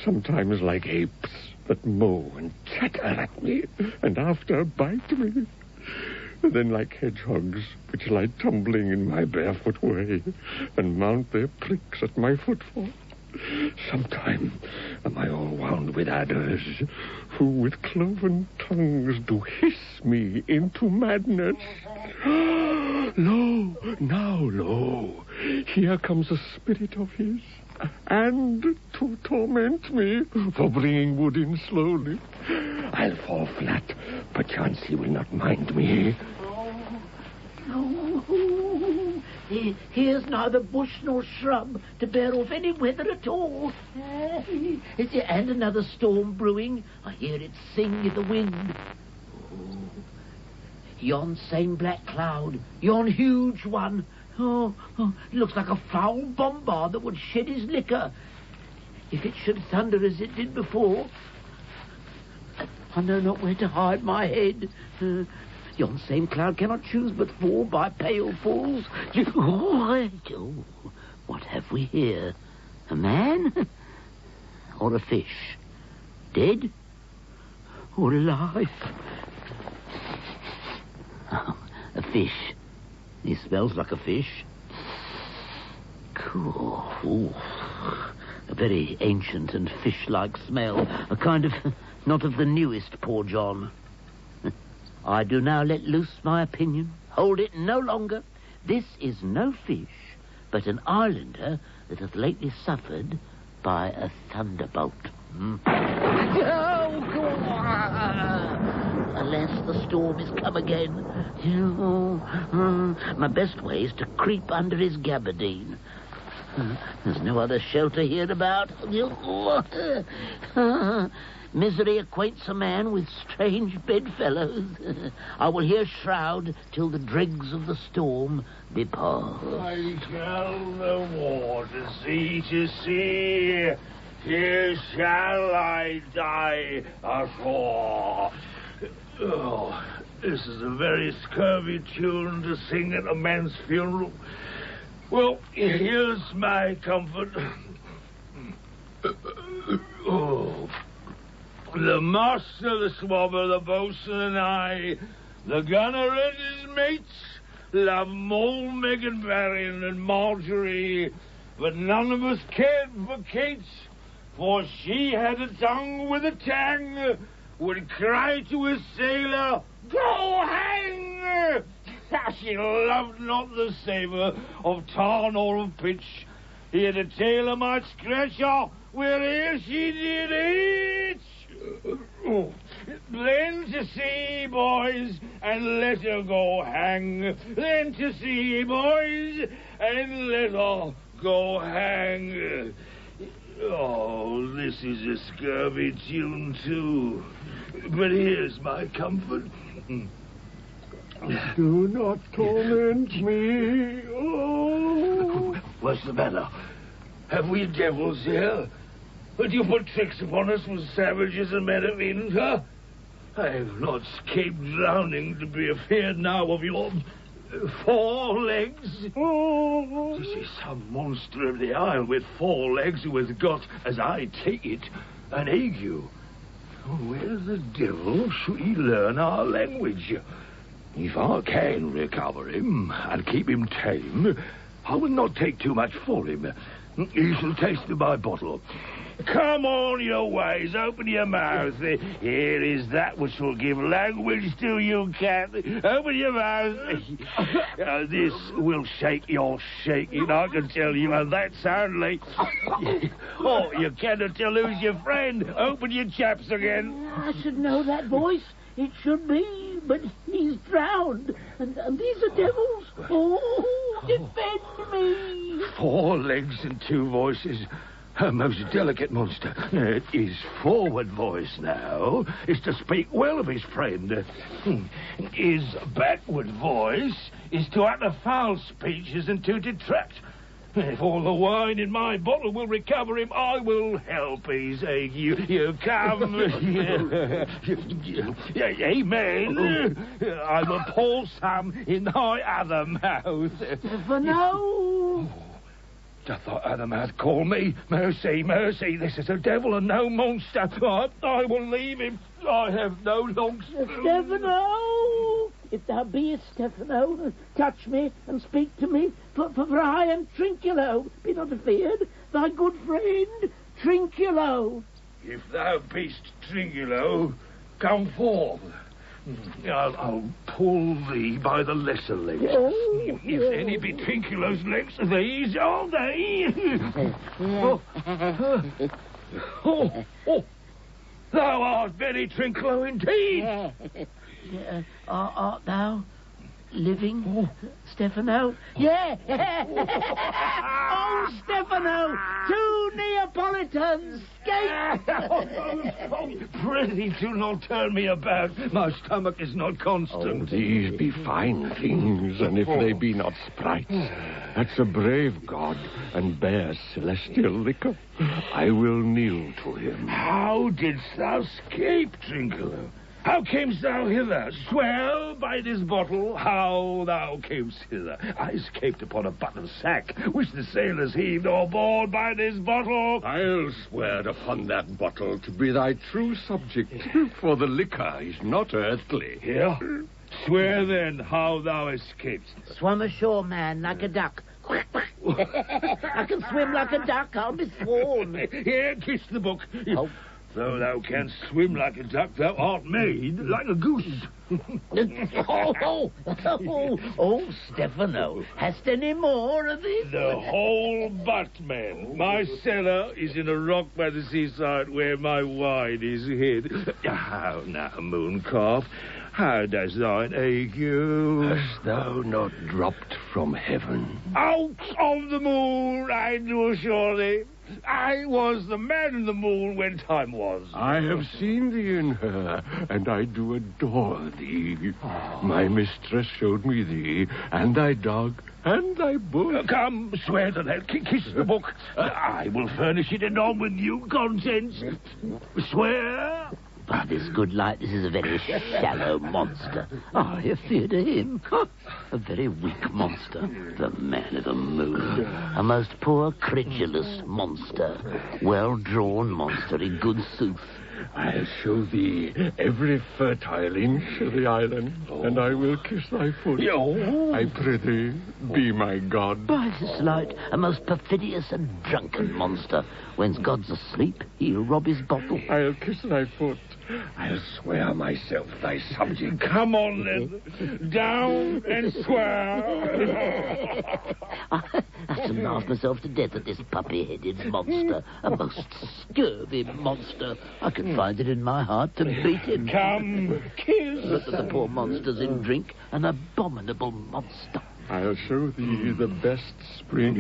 Speaker 3: sometimes like apes that mow and chatter at me, and after bite me. Then like hedgehogs, which lie tumbling in my barefoot way, and mount their pricks at my footfall. Sometime
Speaker 4: Am I all wound with adders, who with cloven tongues do hiss me into madness? Lo, now, lo, here comes a spirit of his, and to torment me for bringing wood in slowly. I'll fall flat, perchance he will not mind me.
Speaker 8: No, here's neither bush nor shrub to bear off any weather at all. And another storm brewing. I hear it sing in the wind. Oh, yon same black cloud, yon huge one. Oh, it looks like a foul bombard that would shed his liquor. If it should thunder as it did before, I know not where to hide my head. Yon same cloud cannot choose but fall by pale falls. Oh, what have we here? A man? Or a fish? Dead? Or alive? Oh, a fish. He smells like a fish. Cool. Ooh. A very ancient and fish-like smell. A kind of... not of the newest, poor John. I do now let loose my opinion. Hold it no longer. This is no fish, but an islander that hath lately suffered by a thunderbolt. Alas, the storm is come again. My best way is to creep under his gabardine. There's no other shelter here about. Misery acquaints a man with strange bedfellows. I will here shroud till the dregs of the storm depart.
Speaker 3: I shall no more to sea. Here shall I die ashore. Oh, this is a very scurvy tune to sing at a man's funeral. Well, here's my comfort. Oh. The master, the swabber, the boatswain, and I, the gunner and his mates, love Moll, Megan, Varian, and Marjorie, but none of us cared for Kate, for she had a tongue with a tang, would cry to a sailor, "Go hang!" She loved not the savour of tar nor of pitch. He had a tail I might scratch her, where'er she did itch. Then to sea, boys, and let her go hang. Then to sea, boys, and let her go hang. Oh, this is a scurvy tune, too. But here's my comfort.
Speaker 4: Do not torment me. Oh.
Speaker 3: What's the matter? Have we devils here? Would you put tricks upon us with savages and men of Eden, huh? I have not escaped drowning to be afeard now of your 4 legs. Oh. This is some monster of the isle with 4 legs who has got, as I take it, an ague. Where the devil should he learn our language? If I can recover him and keep him tame, I will not take too much for him. He shall taste of my bottle. Come on your ways, open your mouth. Here is that which will give language to you, cat. Open your mouth. This will shake your shaking, I can tell you, and that soundly. Oh, you cannot tell who's your friend. Open your chaps again.
Speaker 8: I should know that voice. It should be, but he's drowned, and these are devils. Oh, defend me.
Speaker 3: 4 legs and 2 voices. A most delicate monster. His forward voice now is to speak well of his friend. His backward voice is to utter foul speeches and to detract. If all the wine in my bottle will recover him, I will help his ague. You come. Amen. I will pour some in thy other mouth.
Speaker 8: For now.
Speaker 3: Doth thy other mouth call me? Mercy, mercy, this is a devil and no monster. I will leave him. I have no long...
Speaker 8: Stefano! If thou beest Stefano, touch me and speak to me, for I am Trinculo. Be not afeard, thy good friend, Trinculo.
Speaker 3: If thou be'st Trinculo, come forth. I'll pull thee by the lesser legs. If any be Trinculo's legs, these are they. Thou art very Trinculo indeed.
Speaker 8: Art thou living, Stefano? Yeah. Oh, Stefano, 2 Neapolitans escaped.
Speaker 3: Prithee, do not turn me about. My stomach is not constant.
Speaker 4: These be fine things, and if they be not sprites, that's a brave god, and bears celestial liquor. I will kneel to him.
Speaker 3: How didst thou escape, Trinculo? How camest thou hither? Swear by this bottle how thou camest hither. I escaped upon a buttoned sack, which the sailors heaved overboard by this bottle.
Speaker 4: I'll swear upon that bottle to be thy true subject, for the liquor is not earthly.
Speaker 3: Here? Swear then how thou escapest.
Speaker 8: Swam ashore, man, like a duck. I can swim like a duck, I'll be sworn.
Speaker 3: Here, kiss the book. Though thou canst swim like a duck, thou art made like a goose.
Speaker 8: Oh, Stefano, hast any more of this?
Speaker 3: The whole butt, man. My cellar is in a rock by the seaside where my wine is hid. How now, mooncalf? How does thine ache you?
Speaker 4: Hast thou not dropped from heaven?
Speaker 3: Out of the moon, I do assure thee. I was the man in the moon when time was.
Speaker 4: I have seen thee in her, and I do adore thee. My mistress showed me thee, and thy dog, and thy book.
Speaker 3: Come, swear to that. Kiss the book. I will furnish it anon with new contents. Swear.
Speaker 8: By this good light, this is a very shallow monster. I have feared of him. A very weak monster. The man of the moon. A most poor, credulous monster. Well-drawn monster, in good sooth.
Speaker 4: I'll show thee every fertile inch of the island, and I will kiss thy foot. I prithee, be my god.
Speaker 8: By this light, a most perfidious and drunken monster. When God's asleep, he'll rob his bottle.
Speaker 4: I'll kiss thy foot. I'll swear myself thy subject.
Speaker 3: Come on, then. Down and swear.
Speaker 8: I shall laugh myself to death at this puppy-headed monster. A most scurvy monster. I can find it in my heart to beat him.
Speaker 3: Come, kiss.
Speaker 8: But the poor monster's in drink. An abominable monster.
Speaker 4: I'll show thee the best springs.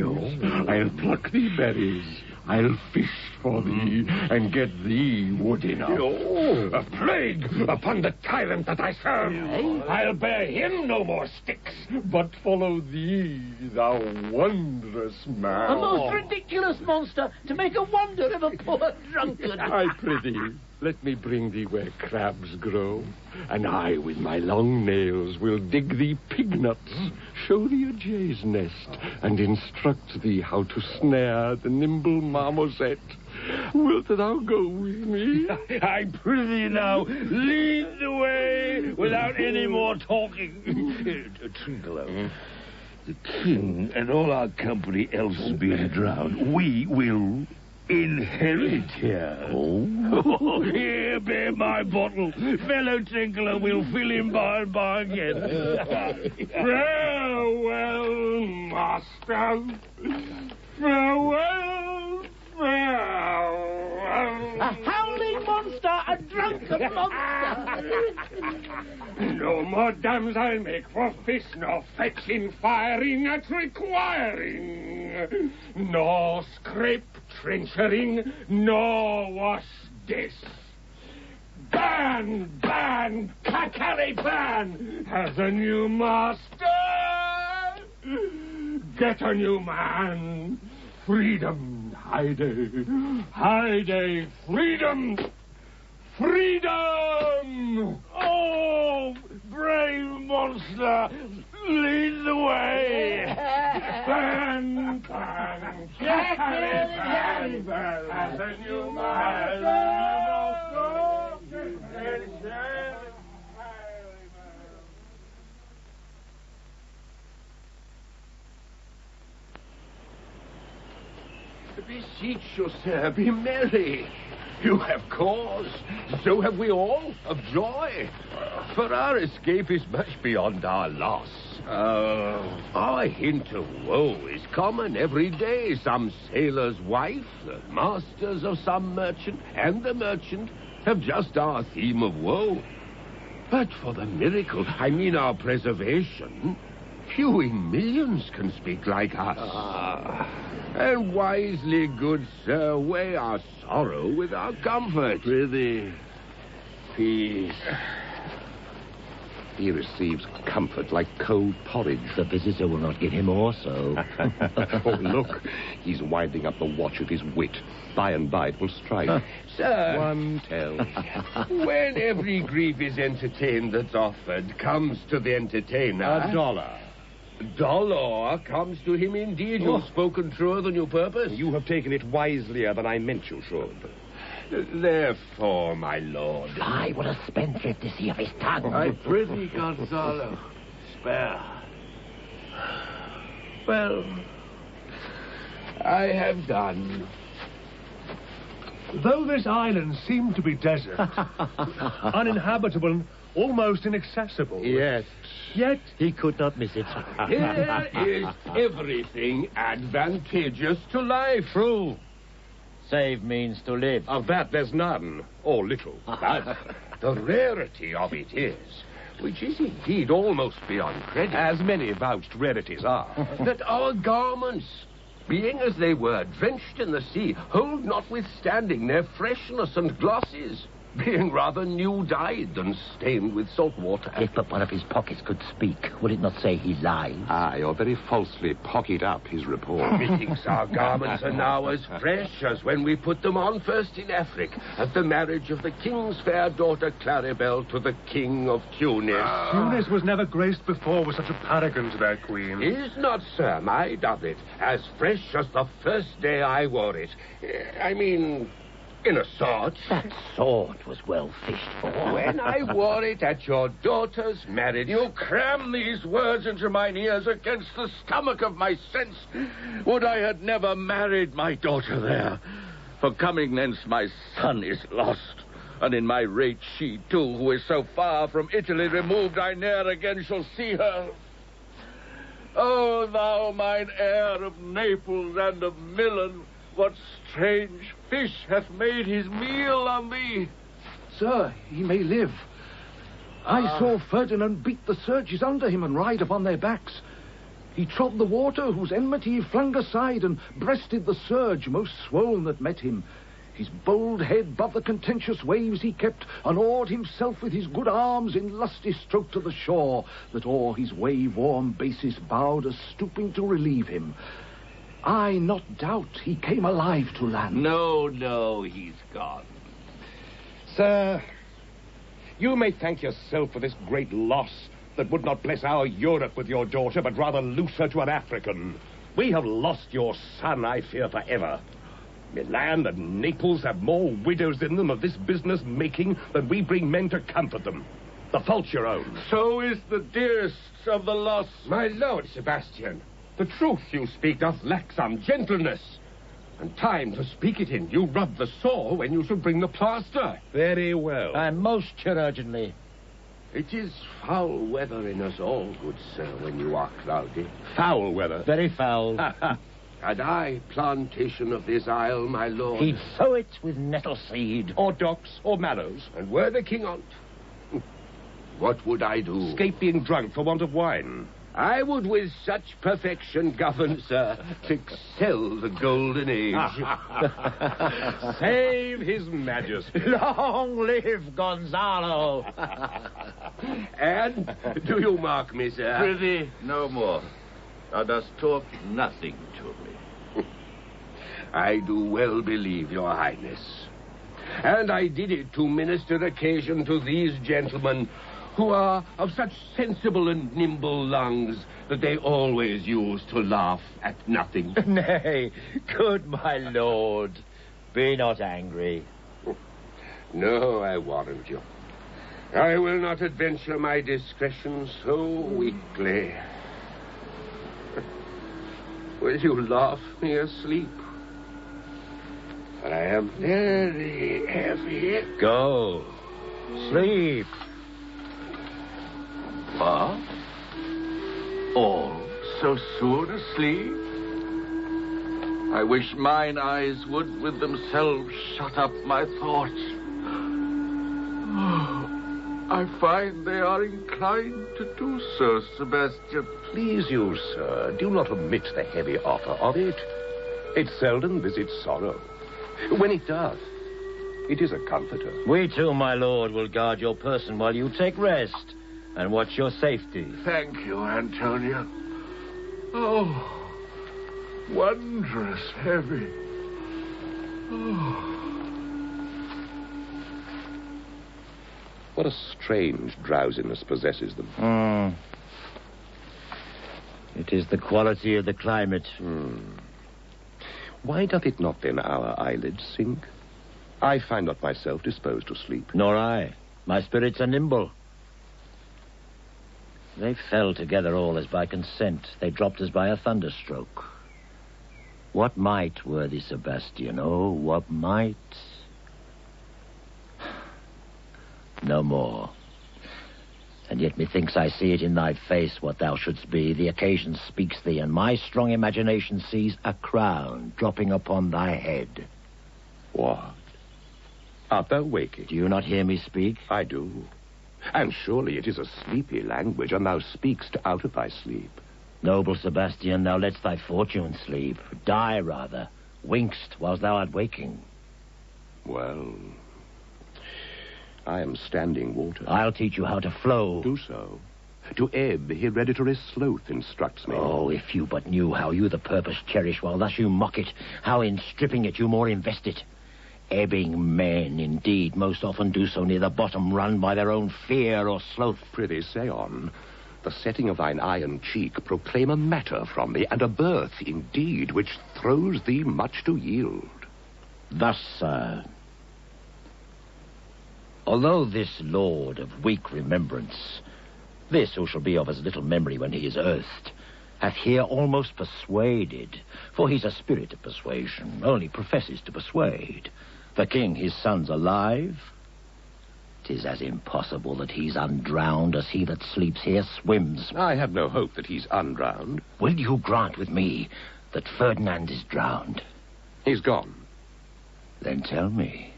Speaker 4: I'll pluck thee berries. I'll fish for thee and get thee wood enough.
Speaker 3: A plague upon the tyrant that I serve. I'll bear him no more sticks.
Speaker 4: But follow thee, thou wondrous man.
Speaker 8: A most ridiculous monster to make a wonder of a poor drunkard.
Speaker 4: I prithee, let me bring thee where crabs grow, and I with my long nails will dig thee pig nuts, show thee a jay's nest, and instruct thee how to snare the nimble marmoset. Wilt thou go with me?
Speaker 3: I prithee now, lead the way without any more talking. Trinculo, the king and all our company else being drowned, we will inherit here. Here, bear my bottle. Fellow Trinculo will fill him by and by again. Farewell, master. Farewell, farewell.
Speaker 8: A howling monster, a drunken monster.
Speaker 3: No more dams I'll make for fish, nor fetching, firing, at requiring, nor scrape, trenchering, nor wash dish. Ban, ban, Kakari ban, has a new master. Get a new man. Freedom, Heide, Heide, freedom, freedom! Oh, brave monster, lead the way! Ban, ban, Kakari ban, as a new man.
Speaker 5: Beseech you, sir, be merry. You have cause. So have we all, of joy. For our escape is much beyond our loss. Our hint of woe is common every day. Some sailor's wife, the masters of some merchant, and the merchant have just our theme of woe. But for the miracle, I mean our preservation, few in millions can speak like us. And wisely, good sir, weigh our sorrow with our comfort.
Speaker 9: Prithee, peace. He receives comfort like cold porridge.
Speaker 8: The visitor will not give him also.
Speaker 9: Oh, look, he's winding up the watch with his wit. By and by it will strike.
Speaker 5: Sir,
Speaker 9: One tell.
Speaker 5: when every grief is entertained that's offered comes to the entertainer...
Speaker 9: $1.
Speaker 5: Dollar comes to him indeed. You've spoken truer than you purpose.
Speaker 9: You have taken it wiselier than I meant you should.
Speaker 5: Therefore, my lord...
Speaker 8: Aye, what a spendthrift is he of his tongue.
Speaker 9: I prithee, Gonzalo, spare.
Speaker 5: Well, I have done.
Speaker 4: Though this island seemed to be desert, uninhabitable and almost inaccessible.
Speaker 9: Yes.
Speaker 8: Yet he could not miss it.
Speaker 5: Here is everything advantageous to life.
Speaker 8: True. Save means to live.
Speaker 9: Of that there's none, or little.
Speaker 5: But the rarity of it is, which is indeed almost beyond credit,
Speaker 9: As many vouched rarities are.
Speaker 5: that our garments, being as they were drenched in the sea, hold notwithstanding their freshness and glosses, being rather new-dyed than stained with salt water.
Speaker 8: If but one of his pockets could speak, would it not say he lies?
Speaker 9: Aye, or very falsely pocket up his report.
Speaker 5: Methinks our garments are now as fresh as when we put them on first in Africa at the marriage of the king's fair daughter Claribel to the king of Tunis.
Speaker 4: Tunis was never graced before with such a paragon to their queen.
Speaker 5: Is not, sir, my doublet, as fresh as the first day I wore it. I mean, in a sort.
Speaker 8: That sword was well fished for.
Speaker 5: When I wore it at your daughter's marriage...
Speaker 4: You cram these words into mine ears against the stomach of my sense. Would I had never married my daughter there. For coming thence my son is lost. And in my rage she too, who is so far from Italy removed, I ne'er again shall see her. O thou mine heir of Naples and of Milan, what strange fish hath made his meal on thee?
Speaker 10: Sir, he may live. I saw Ferdinand beat the surges under him and ride upon their backs. He trod the water, whose enmity he flung aside, and breasted the surge most swoln that met him. His bold head above the contentious waves he kept, and oared himself with his good arms in lusty stroke to the shore, that o'er his wave-worn basis bowed, as stooping to relieve him. I not doubt he came alive to land.
Speaker 9: No, he's gone. Sir, you may thank yourself for this great loss that would not bless our Europe with your daughter, but rather loose her to an African. We have lost your son, I fear, forever. Milan and Naples have more widows in them of this business making than we bring men to comfort them. The fault's your own.
Speaker 4: So is the dearest of the lost.
Speaker 5: My lord Sebastian, the truth you speak doth lack some gentleness. And time to speak it in. You rub the sore when you should bring the plaster.
Speaker 9: Very well.
Speaker 8: And most chirurgeonly.
Speaker 5: It is foul weather in us all, good sir, when you are cloudy.
Speaker 9: Foul weather.
Speaker 8: Very foul.
Speaker 5: Had I plantation of this isle, my lord,
Speaker 8: He'd sow it with nettle seed.
Speaker 9: Or docks, or mallows.
Speaker 5: and were the king on't, what would I do?
Speaker 9: Escape being drunk for want of wine.
Speaker 5: I would with such perfection govern, sir, to excel the golden age.
Speaker 9: Save his majesty.
Speaker 8: Long live Gonzalo!
Speaker 5: And do you mark me, sir?
Speaker 11: Prithee, no more. Thou dost talk nothing to me.
Speaker 5: I do well believe, your highness. And I did it to minister occasion to these gentlemen, who are of such sensible and nimble lungs that they always use to laugh at nothing.
Speaker 8: Nay, good my lord, be not angry.
Speaker 5: No, I warrant you. I will not adventure my discretion so weakly. Will you laugh me asleep? I am very heavy.
Speaker 3: Go. Sleep.
Speaker 11: What? All so soon asleep? I wish mine eyes would with themselves shut up my thoughts. I find they are inclined to do so, Sebastian.
Speaker 9: Please you, sir, do not omit the heavy offer of it. It seldom visits sorrow. When it does, it is a comforter.
Speaker 3: We too, my lord, will guard your person while you take rest and watch your safety.
Speaker 11: Thank you, Antonio. Oh, wondrous heavy. Oh.
Speaker 9: What a strange drowsiness possesses them.
Speaker 3: It is the quality of the climate.
Speaker 9: Why doth it not then our eyelids sink? I find not myself disposed to sleep.
Speaker 3: Nor I. My spirits are nimble. They fell together all as by consent. They dropped as by a thunderstroke. What might, worthy Sebastian, oh, what might? No more. And yet methinks I see it in thy face what thou shouldst be. The occasion speaks thee, and my strong imagination sees a crown dropping upon thy head.
Speaker 9: What? Art thou waking?
Speaker 3: Do you not hear me speak?
Speaker 9: I do. And surely it is a sleepy language, and thou speakst out of thy sleep.
Speaker 3: Noble Sebastian, thou lett'st thy fortune sleep. Die, rather. Winkst whilst thou art waking.
Speaker 9: Well, I am standing water.
Speaker 3: I'll teach you how to flow.
Speaker 9: Do so. To ebb, hereditary sloth instructs me.
Speaker 3: Oh, if you but knew how you the purpose cherish, while thus you mock it, how in stripping it you more invest it. Ebbing men, indeed, most often do so near the bottom run by their own fear or sloth.
Speaker 9: Prithee, say on. The setting of thine iron cheek proclaim a matter from thee, and a birth, indeed, which throws thee much to yield.
Speaker 3: Thus, sir, although this lord of weak remembrance, this who shall be of as little memory when he is earthed, hath here almost persuaded, for he's a spirit of persuasion, only professes to persuade, the king his son's alive, 'tis as impossible that he's undrowned as he that sleeps here swims.
Speaker 9: I have no hope that he's undrowned.
Speaker 3: Will you grant with me that Ferdinand is drowned?
Speaker 9: He's gone.
Speaker 3: Then tell me,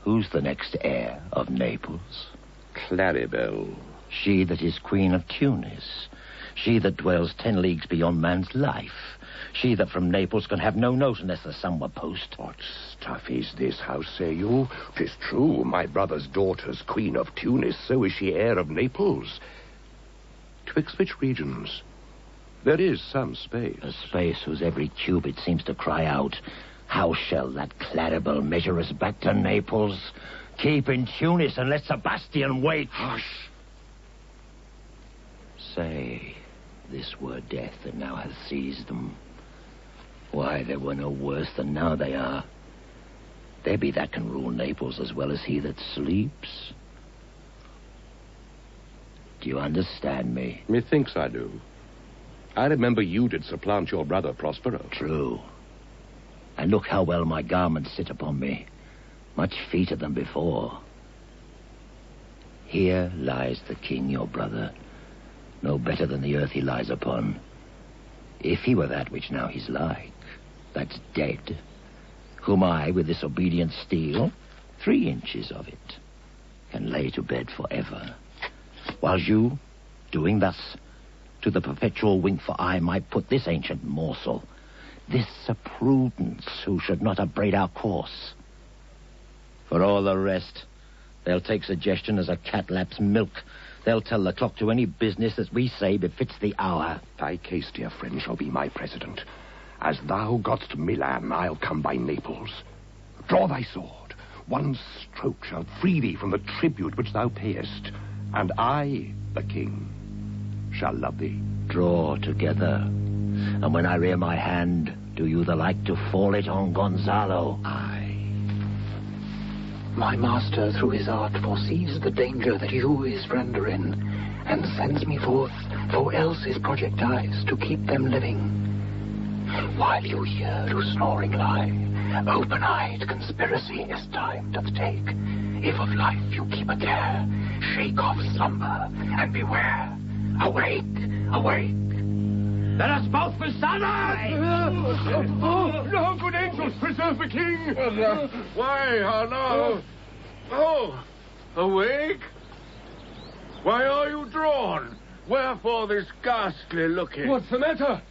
Speaker 3: who's the next heir of Naples?
Speaker 9: Claribel.
Speaker 3: She that is queen of Tunis. She that dwells 10 leagues beyond man's life. She that from Naples can have no note unless the sun were post.
Speaker 9: What stuff is this, how say you? 'Tis true, my brother's daughter's queen of Tunis, so is she heir of Naples. Twixt which regions there is some space.
Speaker 3: A space whose every cubit seems to cry out, how shall that Claribel measure us back to Naples? Keep in Tunis and let Sebastian wait.
Speaker 9: Hush!
Speaker 3: Say, this were death that now hath seized them. Why, they were no worse than now they are. There be that can rule Naples as well as he that sleeps. Do you understand me?
Speaker 9: Methinks I do. I remember you did supplant your brother Prospero.
Speaker 3: True. And look how well my garments sit upon me. Much feater than before. Here lies the king, your brother, no better than the earth he lies upon. If he were that which now he's like, that's dead, whom I, with this obedient steel, 3 inches of it, can lay to bed forever. While you, doing thus, to the perpetual wink for I might put this ancient morsel, this a prudence who should not upbraid our course. For all the rest, they'll take suggestion as a cat laps milk. They'll tell the clock to any business that we say befits the hour.
Speaker 9: Thy case, dear friend, shall be my precedent. As thou gotst Milan, I'll come by Naples. Draw thy sword. One stroke shall free thee from the tribute which thou payest, and I, the king, shall love thee.
Speaker 3: Draw together, and when I rear my hand, do you the like to fall it on Gonzalo?
Speaker 2: Aye. My master, through his art, foresees the danger that you, his friend, are in, and sends me forth, for else his project dies, to keep them living. While you here do snoring lie, open-eyed conspiracy is time doth take. If of life you keep a care, shake off slumber and beware. Awake, awake.
Speaker 3: Let us both be silent!
Speaker 4: No, good angels, preserve the king! Why, no. Oh, awake? Why are you drawn? Wherefore this ghastly looking?
Speaker 9: What's the matter?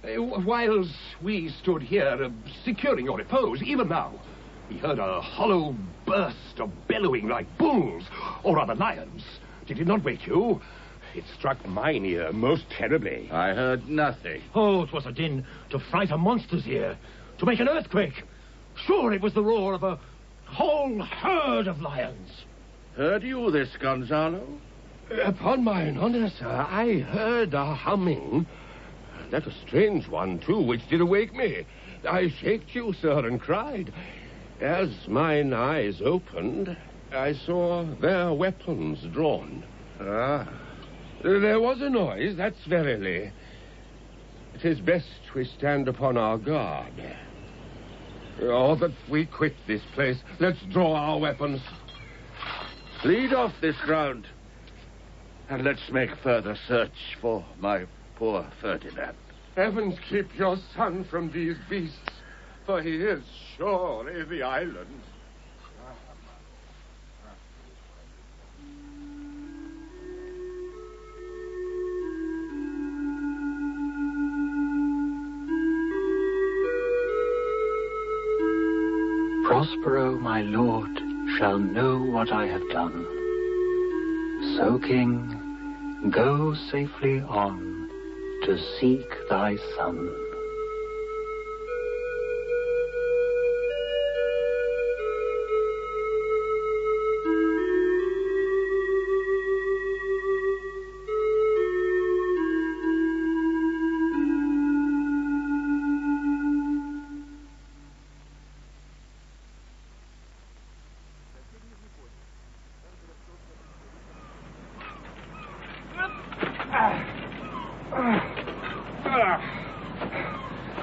Speaker 9: Whilst we stood here, securing your repose, even now, we heard a hollow burst of bellowing like bulls, or rather lions. Did it not wake you? It struck mine ear most terribly.
Speaker 11: I heard nothing.
Speaker 3: Oh, it was a din to fright a monster's ear, to make an earthquake. Sure, it was the roar of a whole herd of lions.
Speaker 11: Heard you this, Gonzalo?
Speaker 9: Upon mine honor, sir, I heard a humming. That a strange one, too, which did awake me. I shaked you, sir, and cried. As mine eyes opened, I saw their weapons drawn.
Speaker 11: Ah.
Speaker 9: There was a noise, that's verily. It is best we stand upon our guard. Or that we quit this place. Let's draw our weapons.
Speaker 11: Lead off this ground, and let's make further search for my poor Ferdinand.
Speaker 4: Heavens keep your son from these beasts, for he is surely the island.
Speaker 2: Prospero, my lord, shall know what I have done. So, king, go safely on to seek thy son.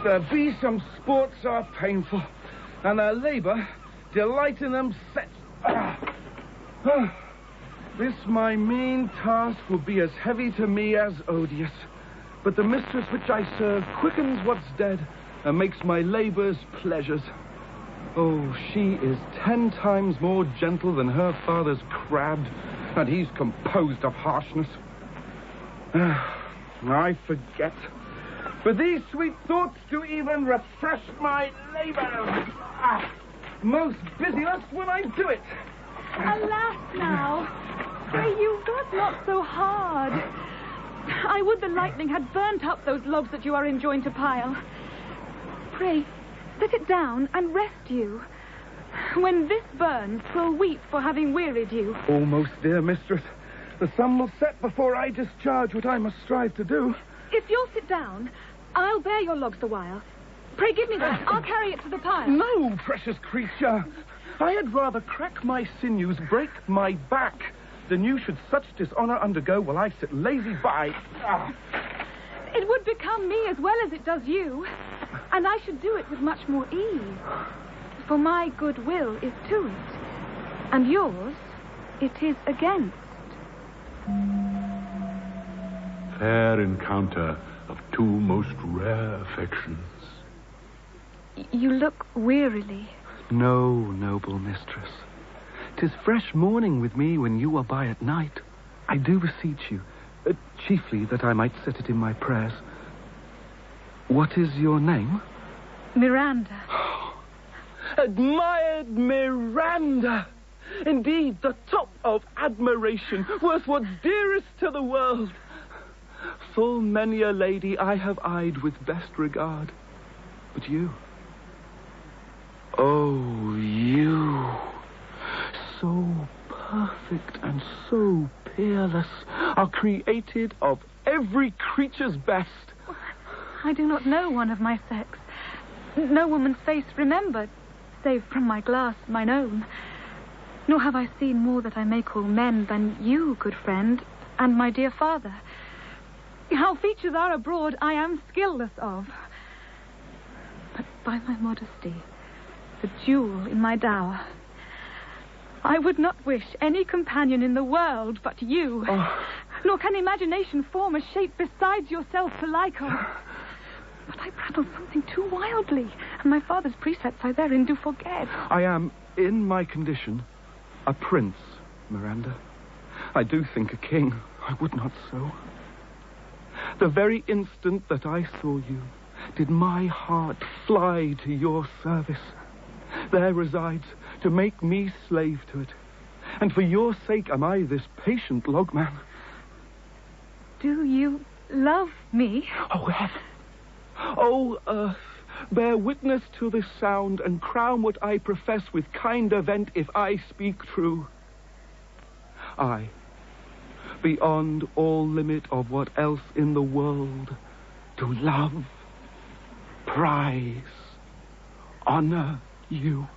Speaker 10: There be some sports are painful, and their labour delight in them set. This my mean task will be as heavy to me as odious, but the mistress which I serve quickens what's dead, and makes my labours pleasures. Oh, she is 10 times more gentle than her father's crabbed, and he's composed of harshness. I forget. But these sweet thoughts do even refresh my labour. Most busyless when I do it.
Speaker 6: Alas now, pray you was not so hard. I would the lightning had burnt up those logs that you are enjoined to pile. Pray, set it down and rest you. When this burns, 'twill weep for having wearied you.
Speaker 10: Almost, dear mistress. The sun will set before I discharge what I must strive to do.
Speaker 6: If you'll sit down, I'll bear your logs a while. Pray give me that. I'll carry it to the pile.
Speaker 10: No, precious creature. I had rather crack my sinews, break my back, than you should such dishonour undergo while I sit lazy by.
Speaker 6: It would become me as well as it does you, and I should do it with much more ease. For my good will is to it, and yours it is against.
Speaker 1: Fair encounter of two most rare affections.
Speaker 6: You look wearily.
Speaker 7: No, noble mistress. 'Tis fresh morning with me when you are by at night. I do beseech you, chiefly that I might set it in my prayers. What is your name?
Speaker 6: Miranda.
Speaker 10: Admired Miranda! Indeed, the top of admiration, worth what's dearest to the world. Full many a lady I have eyed with best regard. But you... oh, you... so perfect and so peerless, are created of every creature's best.
Speaker 6: I do not know one of my sex. No woman's face remembered, save from my glass mine own. Nor have I seen more that I may call men than you, good friend, and my dear father. How features are abroad I am skillless of. But by my modesty, the jewel in my dower. I would not wish any companion in the world but you.
Speaker 7: Oh.
Speaker 6: Nor can imagination form a shape besides yourself to like her. But I prattle something too wildly, and my father's precepts I therein do forget.
Speaker 7: I am, in my condition, a prince, Miranda. I do think a king. I would not so. The very instant that I saw you, did my heart fly to your service. There resides to make me slave to it. And for your sake am I this patient logman.
Speaker 6: Do you love me?
Speaker 7: Oh, heaven. Oh, earth, bear witness to this sound and crown what I profess with kind event if I speak true. I, beyond all limit of what else in the world, do love, prize, honor you.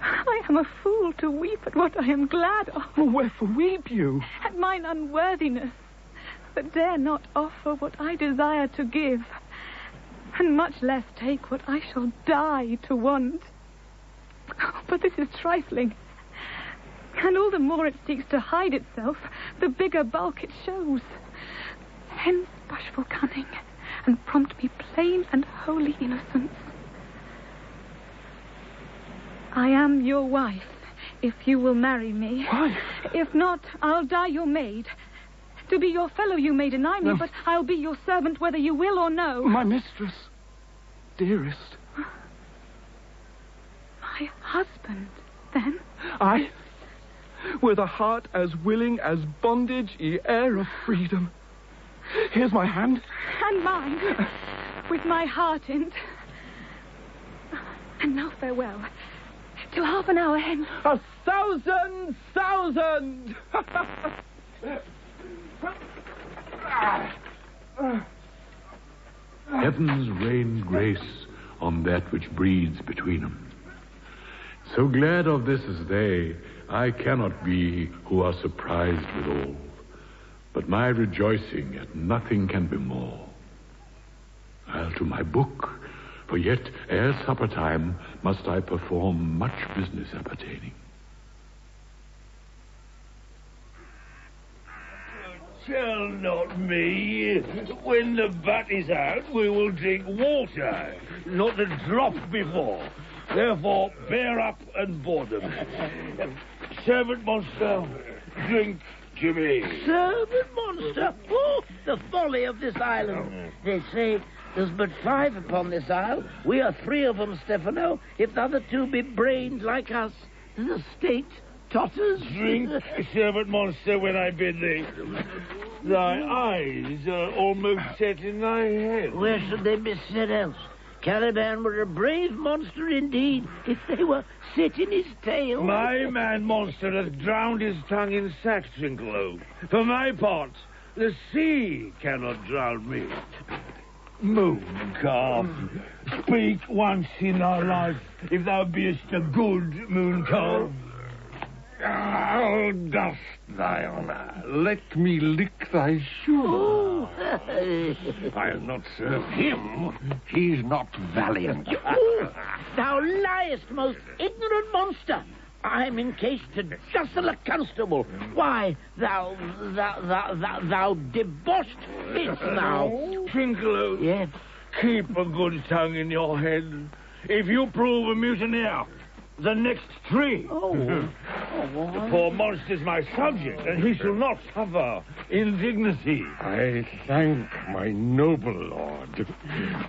Speaker 6: I am a fool to weep at what I am glad of.
Speaker 7: Oh, wherefore weep you?
Speaker 6: At mine unworthiness, that dare not offer what I desire to give, and much less take what I shall die to want. But this is trifling, and all the more it seeks to hide itself, the bigger bulk it shows. Hence bashful cunning, and prompt me plain and holy innocence. I am your wife, if you will marry me.
Speaker 7: Wife?
Speaker 6: If not, I'll die your maid. To be your fellow you may deny me, but I'll be your servant whether you will or no.
Speaker 7: My mistress, dearest.
Speaker 6: My husband, then?
Speaker 7: I, with a heart as willing as bondage ye heir of freedom. Here's my hand.
Speaker 6: And mine, with my heart in't. And now farewell. Till half an hour hence.
Speaker 7: 1,000,000!
Speaker 1: Heavens rain grace on that which breeds between them. So glad of this as they, I cannot be who are surprised withal. But my rejoicing at nothing can be more. I'll to my book, for yet ere supper time must I perform much business appertaining.
Speaker 3: Tell not me. When the bat is out, we will drink water, not a drop before. Therefore, bear up and board them. Servant monster, drink to me.
Speaker 8: Servant monster? Oh, the folly of this island. They say there's but 5 upon this isle. We are 3 of them, Stefano. If the other 2 be brained like us, the state totters.
Speaker 3: Drink, servant monster, when I bid thee. Thy eyes are almost set in thy head.
Speaker 8: Where should they be set else? Caliban were a brave monster indeed, if they were set in his tail.
Speaker 3: My man monster hath drowned his tongue in sack, Trinkleo. For my part, the sea cannot drown me. Moon calf, speak once in thy life, if thou beest a good moon calf.
Speaker 4: How dost thy honor? Let me lick thy shoe. I'll not serve him. He's not valiant.
Speaker 8: Thou liest, most ignorant monster. I'm encased to justle a constable. Why, thou debauched fish, thou.
Speaker 3: Trinkleo,
Speaker 8: Yes.
Speaker 3: keep a good tongue in your head. If you prove a mutineer, the next 3. The poor monster's my subject, and he shall not suffer indignity.
Speaker 4: I thank my noble lord.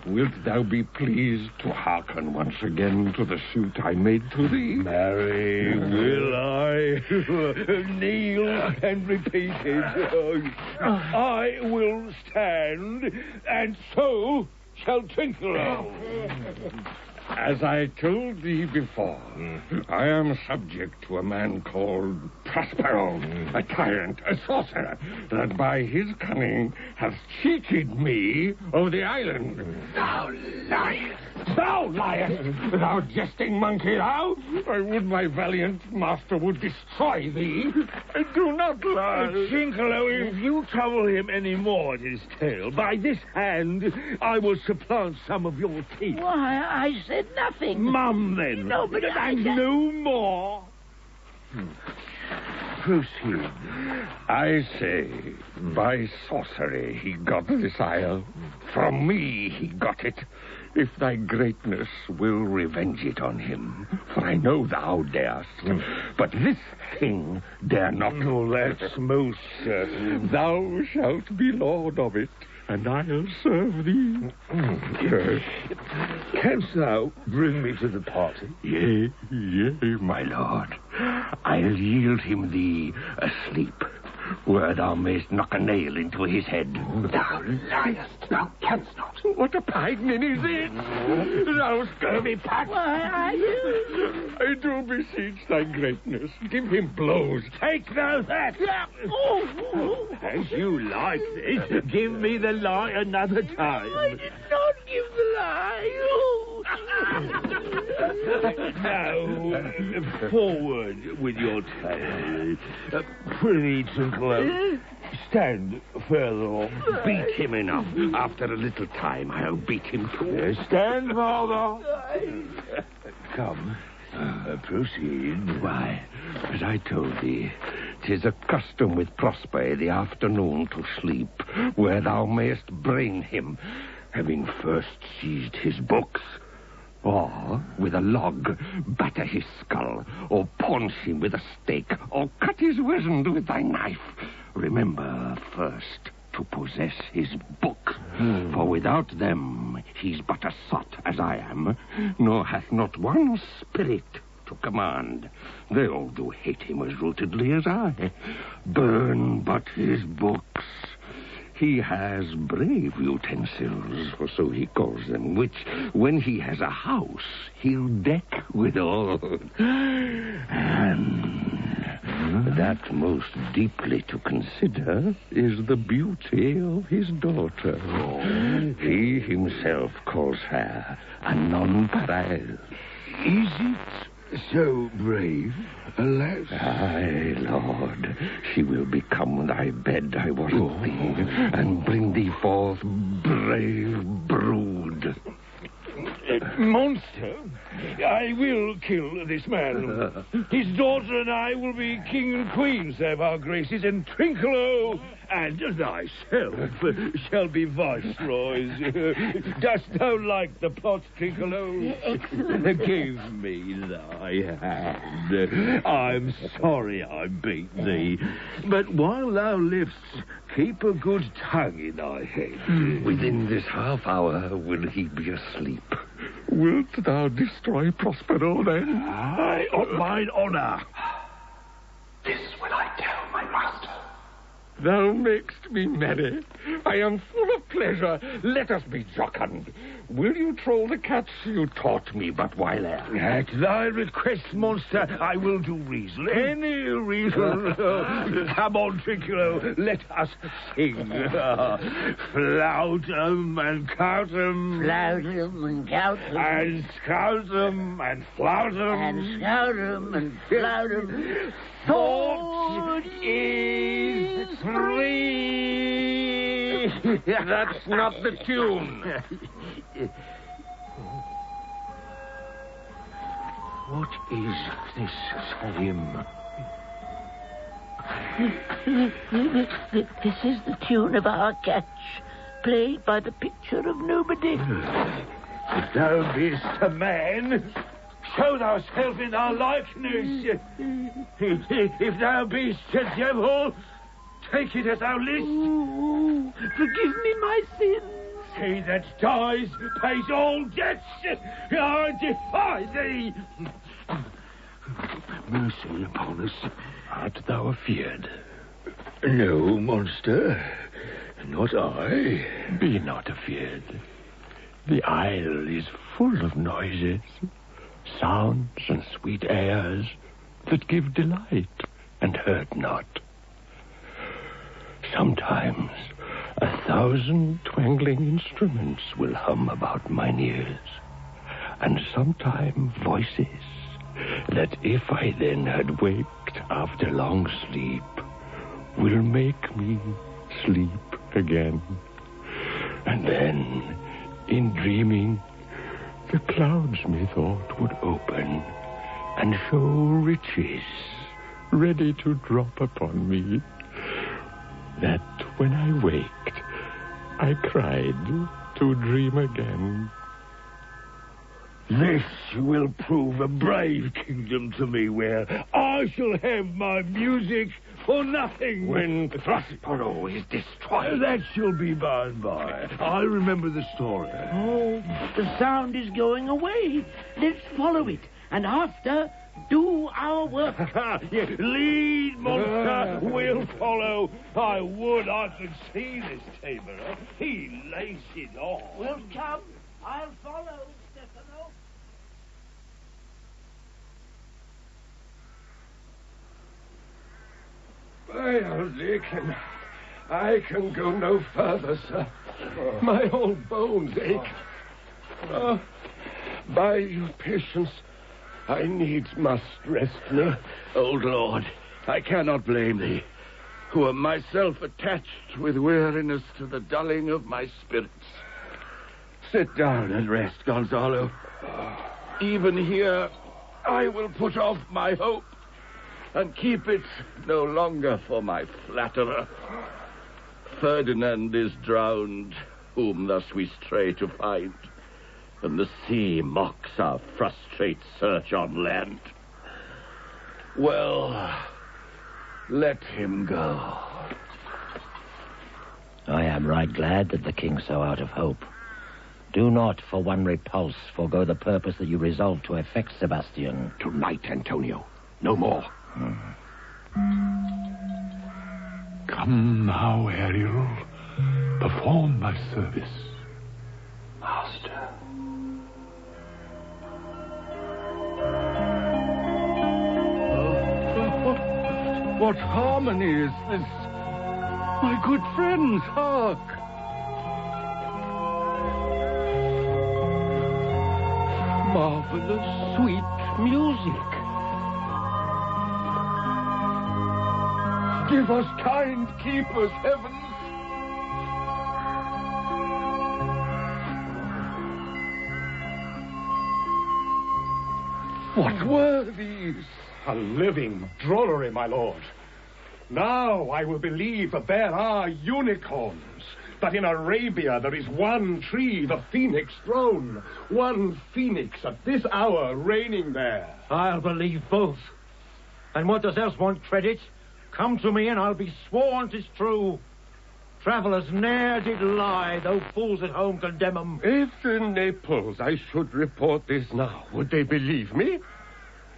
Speaker 4: Wilt thou be pleased to hearken once again to the suit I made to thee?
Speaker 3: Marry, will I kneel and repeat it? I will stand, and so shall Trinkleo.
Speaker 4: As I told thee before, I am subject to a man called Prospero, a tyrant, a sorcerer, that by his cunning hath cheated me of the island.
Speaker 3: Thou liest!
Speaker 4: Thou lion! Thou jesting monkey, thou! I would my valiant master would destroy thee. I do not lie.
Speaker 12: Trinculo, if you trouble him any more at his tale, by this hand I will supplant some of your teeth.
Speaker 8: Why, I said nothing.
Speaker 12: Mum, then.
Speaker 8: No, but
Speaker 12: and no more. Proceed.
Speaker 4: I say, by sorcery he got this isle. From me he got it. If thy greatness will revenge it on him, for I know thou darest. But this king dare not.
Speaker 12: Oh, that's most certain.
Speaker 4: Thou shalt be lord of it, and I'll serve thee.
Speaker 12: Canst thou bring me to the party?
Speaker 4: Yea, my lord. I'll yield him thee asleep, where thou mayst knock a nail into his head.
Speaker 2: Thou liest, thou canst not.
Speaker 4: What a pagnin is it? Thou scurvy pack.
Speaker 8: Why,
Speaker 4: I do beseech thy greatness. Give him blows.
Speaker 12: Take thou that. As you like this, give me the lie another time.
Speaker 8: I did not give the lie.
Speaker 12: Now, forward with your tale. Prithee, Trinculo, stand further off.
Speaker 9: Beat him enough. After a little time, I'll beat him too.
Speaker 12: Stand farther. Come, proceed.
Speaker 9: Why, as I told thee, 'tis a custom with Prosper the afternoon to sleep, where thou mayest brain him, having first seized his books. Or, with a log, batter his skull, or paunch him with a stake, or cut his weasand with thy knife. Remember first to possess his books, for without them he's but a sot, as I am, nor hath not one spirit to command. They all do hate him as rootedly as I. Burn but his books. He has brave utensils, for so he calls them, which, when he has a house, he'll deck withal. And that most deeply to consider is the beauty of his daughter. He himself calls her a nonpareil.
Speaker 12: Is it so brave, alas?
Speaker 9: Aye, Lord, she will become thy bed, I warrant thee, and bring thee forth brave brood.
Speaker 12: Monster, I will kill this man. His daughter and I will be king and queen, save our graces, and Trinculo and thyself shall be viceroys. Dost thou like the plot, Trinculo?
Speaker 8: Excellent.
Speaker 12: Give me thy hand. I'm sorry I beat thee, but while thou livest, keep a good tongue in thy head.
Speaker 9: Within this half hour will he be asleep.
Speaker 4: Wilt thou destroy Prospero, then?
Speaker 12: Aye, on mine honour.
Speaker 2: This will I tell my master.
Speaker 4: Thou makest me merry. I am full of pleasure. Let us be jocund. Will you troll the catch you taught me but while ere?
Speaker 12: At thy request, monster, I will do reason. Any reason. Come on, Trinculo, let us sing. Flout 'em and count 'em.
Speaker 8: Flout 'em and count 'em.
Speaker 12: And scout 'em and flout 'em.
Speaker 8: And scout 'em and flout 'em.
Speaker 12: Thought is free.
Speaker 4: That's not the tune.
Speaker 12: What is this hymn?
Speaker 8: This is the tune of our catch, played by the picture of nobody.
Speaker 12: If thou beest a man, show thyself in our likeness. If thou beest a devil, take it as thou list.
Speaker 8: Ooh, forgive me my sins.
Speaker 12: He that dies pays all debts. I defy thee. Mercy upon us.
Speaker 9: Art thou afeard?
Speaker 12: No, monster. Not I.
Speaker 9: Be not afeard. The isle is full of noises, sounds and sweet airs that give delight and hurt not. Sometimes 1,000 twangling instruments will hum about mine ears.
Speaker 5: and sometime voices, that if I then had waked after long sleep, will make me sleep again. And then, in dreaming, the clouds, methought, would open and show riches ready to drop upon me, that when I waked, I cried to dream again.
Speaker 12: This will prove a brave kingdom to me, where I shall have my music for nothing.
Speaker 5: When Prospero is destroyed.
Speaker 12: That shall be by and by. I'll remember the story.
Speaker 8: Oh, the sound is going away. Let's follow it, and after, do our work.
Speaker 12: Yeah, lead, monster. We'll follow. I would I could see this taborer. He lays it on.
Speaker 8: Well, come. I'll follow, Stefano.
Speaker 5: By our Deacon, I can go no further, sir. My old bones ache. By your patience, I needs must rest me.
Speaker 11: Old lord, I cannot blame thee, who am myself attached with weariness to the dulling of my spirits. Sit down and rest, Gonzalo. Even here, I will put off my hope and keep it no longer for my flatterer. Ferdinand is drowned, whom thus we stray to find, and the sea mocks our frustrate search on land. Well, let him go.
Speaker 13: I am right glad that the king's so out of hope. Do not, for one repulse, forego the purpose that you resolved to effect, Sebastian.
Speaker 9: Tonight, Antonio. No more.
Speaker 1: Come now, Ariel. Perform thy service.
Speaker 2: Master.
Speaker 7: What harmony is this? My good friends, hark!
Speaker 8: Marvelous, sweet music.
Speaker 5: Give us kind keepers, heavens. What were these?
Speaker 9: A living drollery, my lord. Now I will believe that there are unicorns, that in Arabia there is one tree, the phoenix throne, one phoenix at this hour reigning there.
Speaker 3: I'll believe both. And what does else want credit? Come to me and I'll be sworn 'tis true. Travellers ne'er did lie, though fools at home condemn 'em.
Speaker 5: If in Naples I should report this now, would they believe me?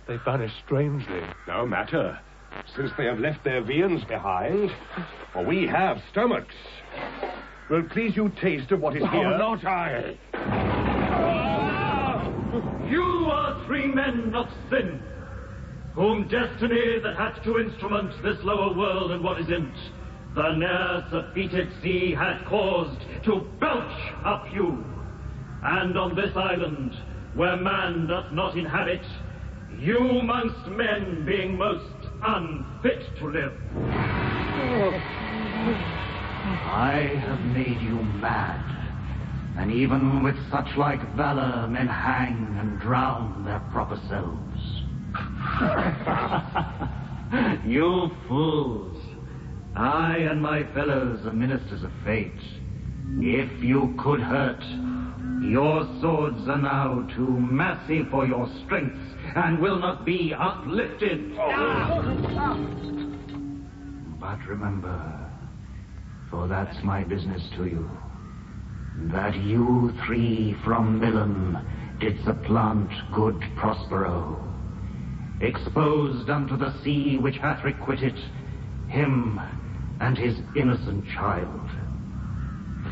Speaker 9: They vanish strangely. No matter, since they have left their viands behind, for we have stomachs. Will please you taste of what is here?
Speaker 5: Not I.
Speaker 3: You are three men of sin, whom destiny that hath to instrument this lower world and what is in't, the ne'er surfeited sea hath caused to belch up you. And on this island, where man doth not inhabit, you amongst men being most unfit to live.
Speaker 2: I have made you mad, and even with such like valor men hang and drown their proper selves. You fools! I and my fellows are ministers of fate. If you could hurt, your swords are now too massive for your strength and will not be uplifted. But remember, for that's my business to you, that you three from Milan did supplant good Prospero, exposed unto the sea which hath requited him and his innocent child,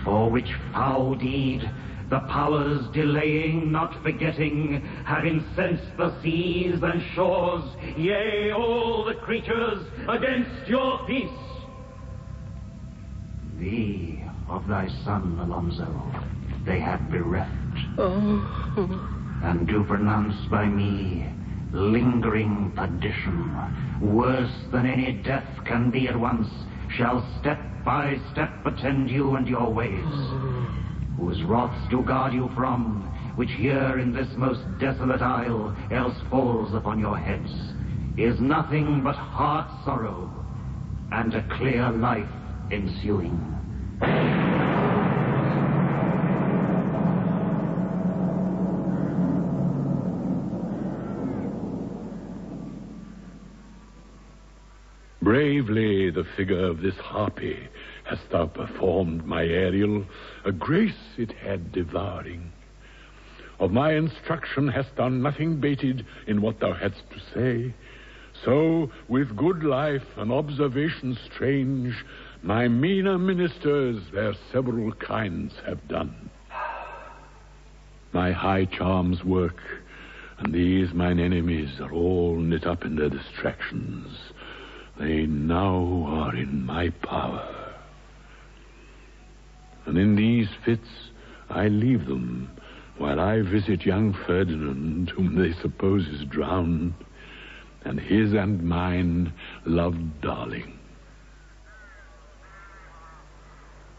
Speaker 2: for which foul deed the powers delaying, not forgetting, have incensed the seas and shores, yea, all the creatures against your peace. Thee of thy son, Alonso, they have bereft. and do pronounce by me lingering perdition, worse than any death can be at once, shall step by step attend you and your ways, whose wraths do guard you from, which here in this most desolate isle else falls upon your heads, is nothing but heart sorrow and a clear life ensuing.
Speaker 1: Bravely the figure of this harpy hast thou performed, my Ariel, a grace it had devouring. Of my instruction hast thou nothing bated in what thou hadst to say. So, with good life and observation strange, my meaner ministers their several kinds have done. My high charms work, and these mine enemies are all knit up in their distractions. They now are in my power. And in these fits I leave them, while I visit young Ferdinand, whom they suppose is drowned, and his and mine loved darling.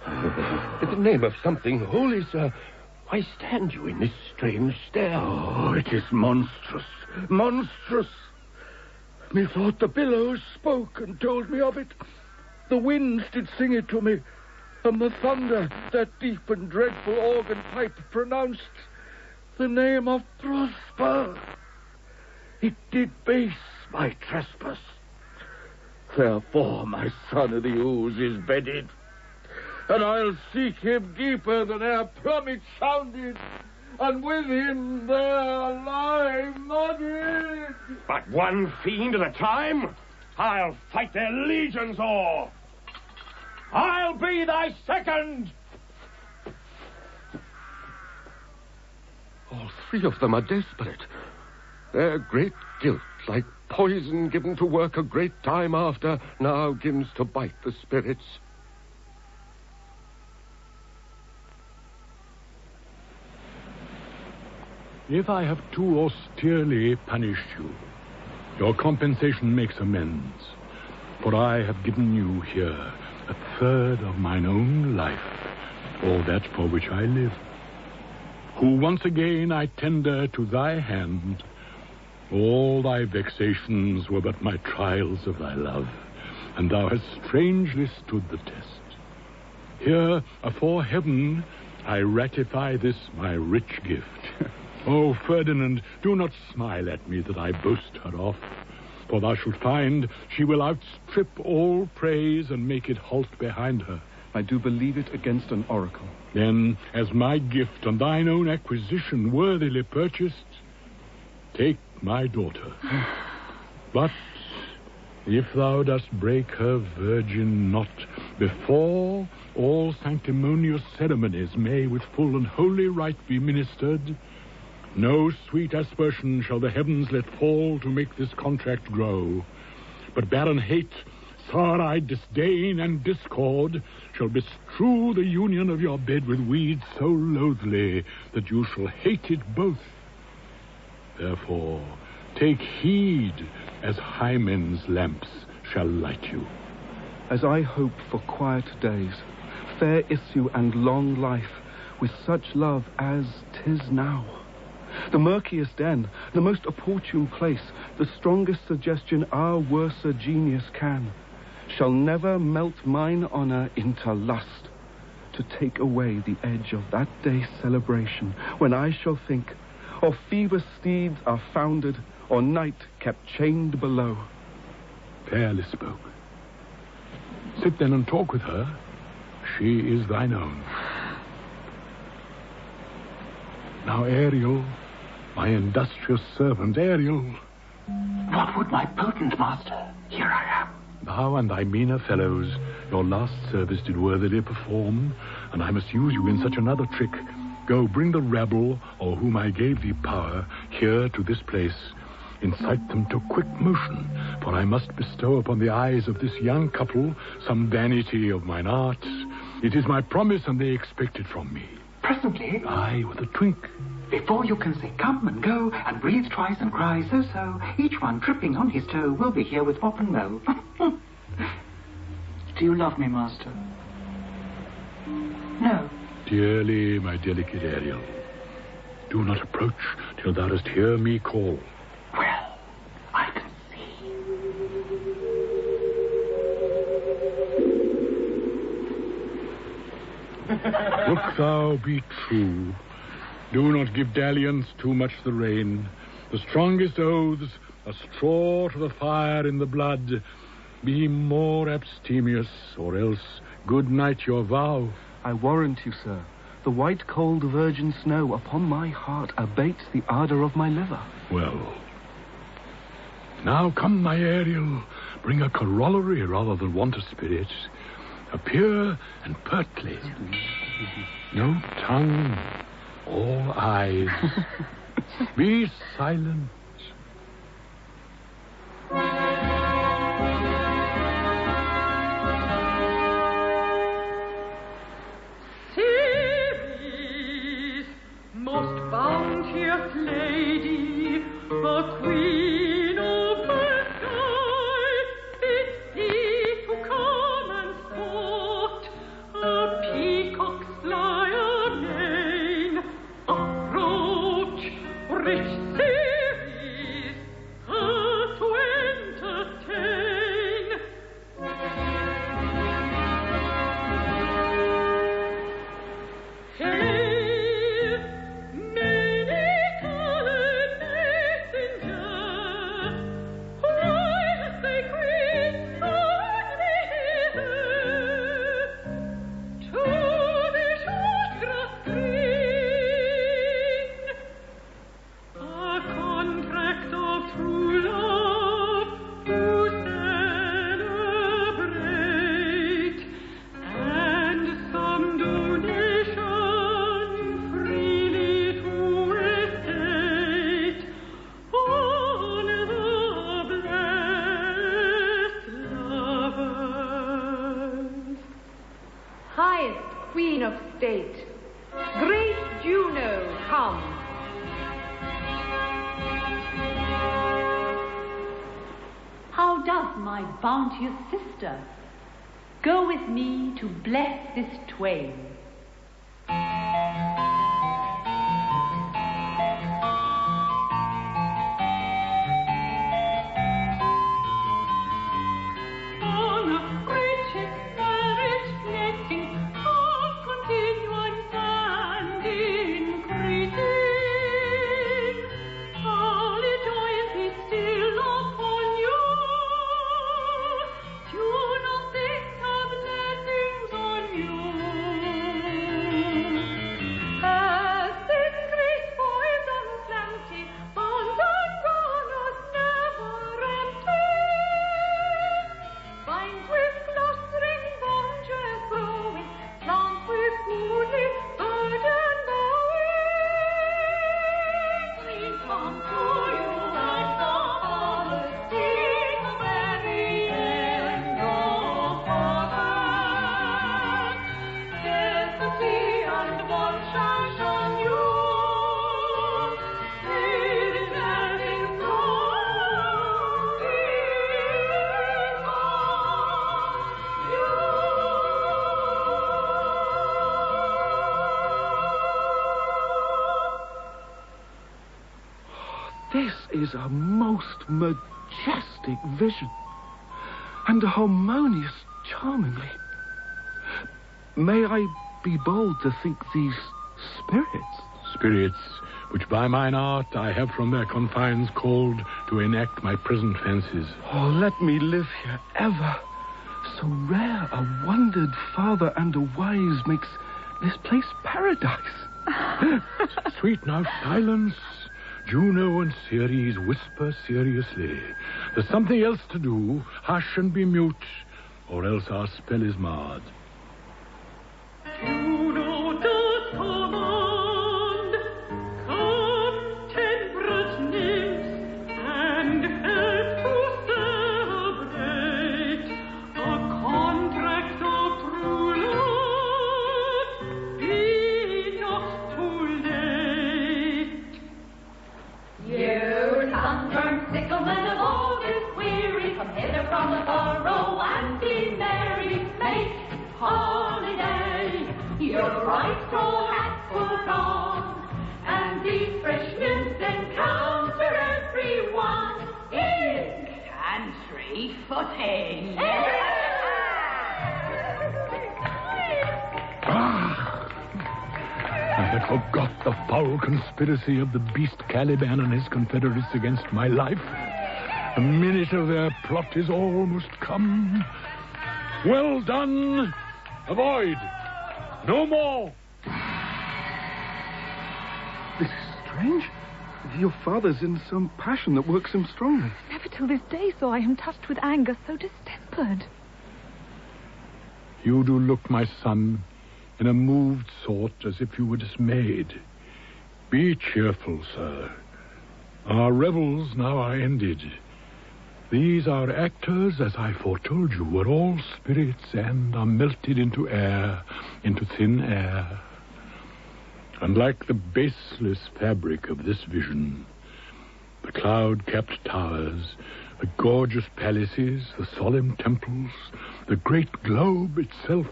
Speaker 5: In the name of something holy, sir, why stand you in this strange stare?
Speaker 11: Oh, it is monstrous, monstrous. Methought the billows spoke and told me of it. The winds did sing it to me, and the thunder, that deep and dreadful organ pipe, pronounced the name of Prosper. It did base my trespass. Therefore my son of the ooze is bedded, and I'll seek him deeper than e'er plummet sounded, and with him there lie mudded.
Speaker 9: But one fiend at a time, I'll fight their legions o'er. I'll be thy second.
Speaker 4: All three of them are desperate. Their great guilt, like poison given to work a great time after, now begins to bite the spirits.
Speaker 1: If I have too austerely punished you, your compensation makes amends, for I have given you here a third of mine own life, all that for which I live, who once again I tender to thy hand. All thy vexations were but my trials of thy love, and thou hast strangely stood the test. Here, afore heaven, I ratify this my rich gift. Oh, Ferdinand, do not smile at me that I boast her off, for thou shalt find she will outstrip all praise and make it halt behind her.
Speaker 7: I do believe it against an oracle.
Speaker 1: Then, as my gift and thine own acquisition worthily purchased, take my daughter. But if thou dost break her virgin knot before all sanctimonious ceremonies may with full and holy rite be ministered, no sweet aspersion shall the heavens let fall to make this contract grow, but barren hate, sour-eyed disdain, and discord shall bestrew the union of your bed with weeds so loathly that you shall hate it both. Therefore, take heed as Hymen's lamps shall light you.
Speaker 7: As I hope for quiet days, fair issue and long life, with such love as 'tis now. The murkiest den, the most opportune place, the strongest suggestion our worser genius can, shall never melt mine honor into lust, to take away the edge of that day's celebration, when I shall think, or fever steeds are founded, or night kept chained below.
Speaker 1: Fairly spoke. Sit then and talk with her. She is thine own. Now, Ariel, my industrious servant, Ariel.
Speaker 2: What would my potent master? Here I am.
Speaker 1: Thou and thy meaner fellows, your last service did worthily perform, and I must use you in such another trick. Go, bring the rabble, or whom I gave thee power, here to this place. Incite them to quick motion, for I must bestow upon the eyes of this young couple some vanity of mine arts. It is my promise, and they expect it from me.
Speaker 2: Presently?
Speaker 1: Aye, with a twink.
Speaker 2: Before you can say come and go, and breathe twice and cry so, each one tripping on his toe will be here with Wop and Mo. Do you love me, Master? No.
Speaker 1: Dearly, my delicate Ariel, do not approach till thou dost hear me call.
Speaker 2: Well, I can see.
Speaker 1: Look thou be true. Do not give dalliance too much the rein. The strongest oaths, a straw to the fire in the blood. Be more abstemious, or else good night your vow.
Speaker 7: I warrant you, sir, the white cold virgin snow upon my heart abates the ardour of my liver.
Speaker 1: Well, now come, my Ariel, bring a corollary rather than want a spirit. Appear and pertly. No tongue, all eyes. Be silent.
Speaker 6: Ceres, most bounteous lady, the queen of the sky, bids thee to come and sport a peacock's fly amain. Approach, rich Ceres, her to entertain. Hail, many-colored messenger, why hast thy queen brought me hither? To the short grass green, a contract of true love to celebrate, and some donation freely to estate on the blessed lovers.
Speaker 14: Highest Queen of State, great Juno, come. How doth my bounteous sister? Go with me to bless this twain.
Speaker 6: On a friendship marriage blessing of continuance and increasing, holy joy be still upon you. Do not think of blessings on you. As this great poison plenty, bonds and bonus never empty. Vines with clustering branches growing, plants with goodly burden bowing. We come to you as the fathers sing the very end of heaven. Yes, the sea and one shall shun you. Sailing and in
Speaker 7: This is a most majestic vision, and harmonious charmingly. May I be bold to think these spirits?
Speaker 1: Spirits, which by mine art I have from their confines called to enact my present fancies.
Speaker 7: Oh, let me live here ever. So rare a wondered father and a wise makes this place paradise.
Speaker 1: Sweet, now silence. Juno and Ceres whisper seriously. There's something else to do. Hush and be mute, or else our spell is marred.
Speaker 6: Juno does command, come, temperate nymphs, and help to celebrate a contract of true love. Be not too late.
Speaker 14: your bright straw hat put on, and the fresh news encounter everyone in country footing.
Speaker 1: I had forgot the foul conspiracy of the beast Caliban and his confederates against my life. The minute of their plot is almost come. Well done. Avoid. No more.
Speaker 7: This is strange. Your father's in some passion that works him strongly.
Speaker 6: Never till this day saw I him touched with anger so distempered.
Speaker 1: You do look, my son, in a moved sort, as if you were dismayed. Be cheerful, sir. Our revels now are ended. These our actors, as I foretold you, were all spirits and are melted into air, into thin air. And like the baseless fabric of this vision, the cloud-capped towers, the gorgeous palaces, the solemn temples, the great globe itself,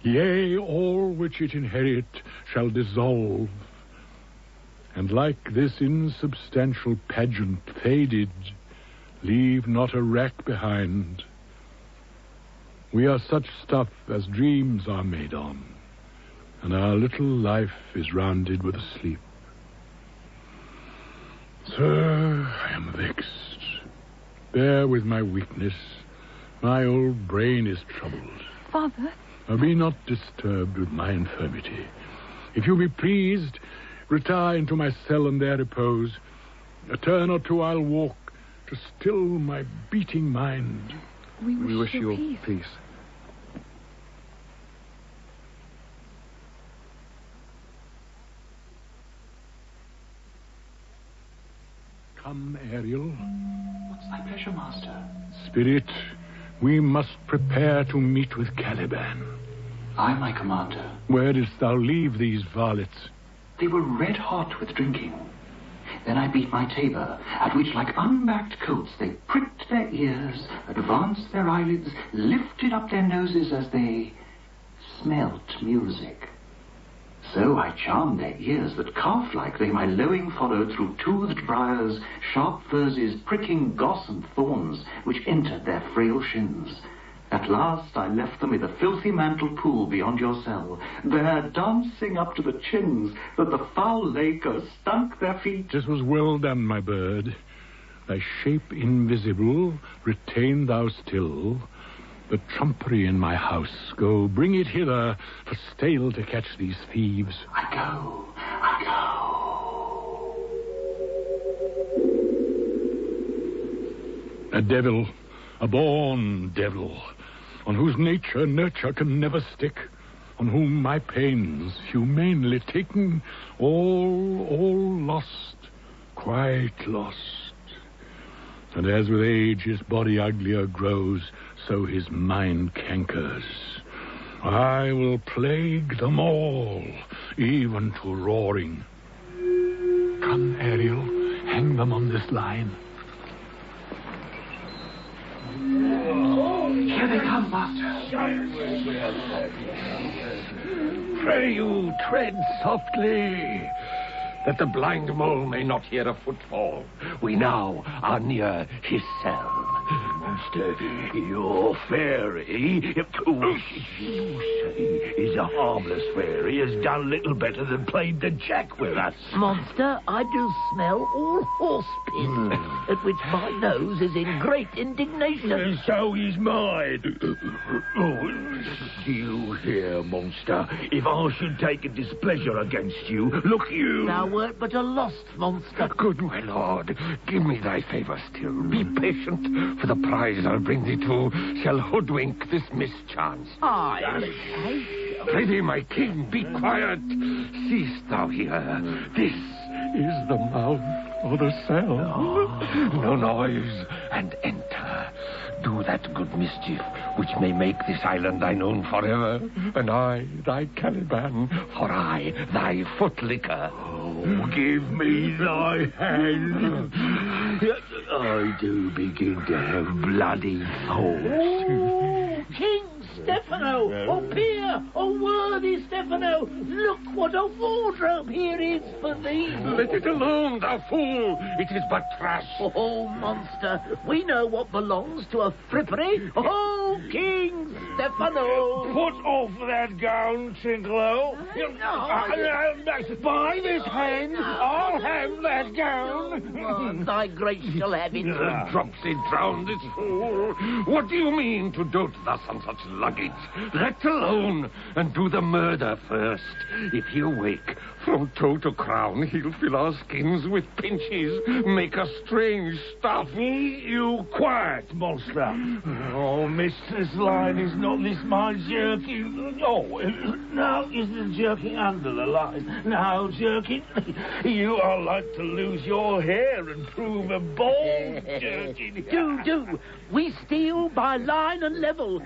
Speaker 1: yea, all which it inherit, shall dissolve. And like this insubstantial pageant faded, leave not a rack behind. We are such stuff as dreams are made on, and our little life is rounded with a sleep. Sir, I am vexed. Bear with my weakness. My old brain is troubled.
Speaker 6: Father?
Speaker 1: Be not disturbed with my infirmity. If you be pleased, retire into my cell and there repose. A turn or two I'll walk to still my beating mind.
Speaker 6: We wish
Speaker 7: you
Speaker 6: peace.
Speaker 7: peace.
Speaker 1: Come, Ariel.
Speaker 2: What's thy pleasure, master?
Speaker 1: Spirit, we must prepare to meet with Caliban.
Speaker 2: Aye, my commander.
Speaker 1: Where didst thou leave these varlets?
Speaker 2: They were red hot with drinking. Then I beat my tabor, at which like unbacked coats they pricked their ears, advanced their eyelids, lifted up their noses as they smelt music. So I charmed their ears that calf-like they my lowing followed through toothed briars, sharp furzes, pricking goss and thorns, which entered their frail shins. At last I left them with a filthy mantle pool beyond your cell, there dancing up to the chins, that the foul laker stunk their feet.
Speaker 1: This was well done, my bird. Thy shape invisible, retain thou still. The trumpery in my house, go, bring it hither, for stale to catch these thieves.
Speaker 2: I go.
Speaker 1: A devil, a born devil, on whose nurture can never stick, on whom my pains, humanely taken, all lost, quite lost. And as with age his body uglier grows, so his mind cankers. I will plague them all, even to roaring. Come, Ariel, hang them on this line.
Speaker 2: Here they come, master.
Speaker 4: Pray you, tread softly, that the blind mole may not hear a footfall. We now are near his cell.
Speaker 12: Master, your fairy, who you say is a harmless fairy, has done little better than played the jack with us.
Speaker 8: Monster, I do smell all horse piss, at which my nose is in great indignation.
Speaker 12: And so is mine. Do you hear, monster? If I should take a displeasure against you, look you.
Speaker 8: Thou wert but a lost monster.
Speaker 4: Good my lord, give me thy favour still. Be patient, for the prize I'll bring thee to shall hoodwink this mischance.
Speaker 8: Aye.
Speaker 4: Prithee, my king, be quiet. Seest thou here? This is the mouth of the cell. No noise, and enter. Do that good mischief which may make this island thine own forever, and I thy Caliban, for I thy footlicker.
Speaker 12: Oh, give me thy hand. I do begin to have bloody thoughts.
Speaker 8: King Stefano, appear! monster! Oh, worthy Stefano! Look what a wardrobe here is for thee!
Speaker 4: Let it alone, thou fool! It is but trash.
Speaker 8: Oh, monster, we know what belongs to a frippery. Oh, King Stefano!
Speaker 12: Put off that gown, Trinculo. By this hand, I'll have that gown.
Speaker 8: Thy grace shall have it.
Speaker 4: Dropsy, drown this fool. What do you mean to dote thus on such luggage? Let alone, and do the murder first. If he awake, from toe to crown, he'll fill our skins with pinches, make us strange stuff.
Speaker 12: You quiet, monster. Oh, mistress, line is not this my jerkin. Oh, now is the jerkin under the line. Now, jerkin, you are like to lose your hair and prove a bold jerkin.
Speaker 8: Do. We steal by line and level.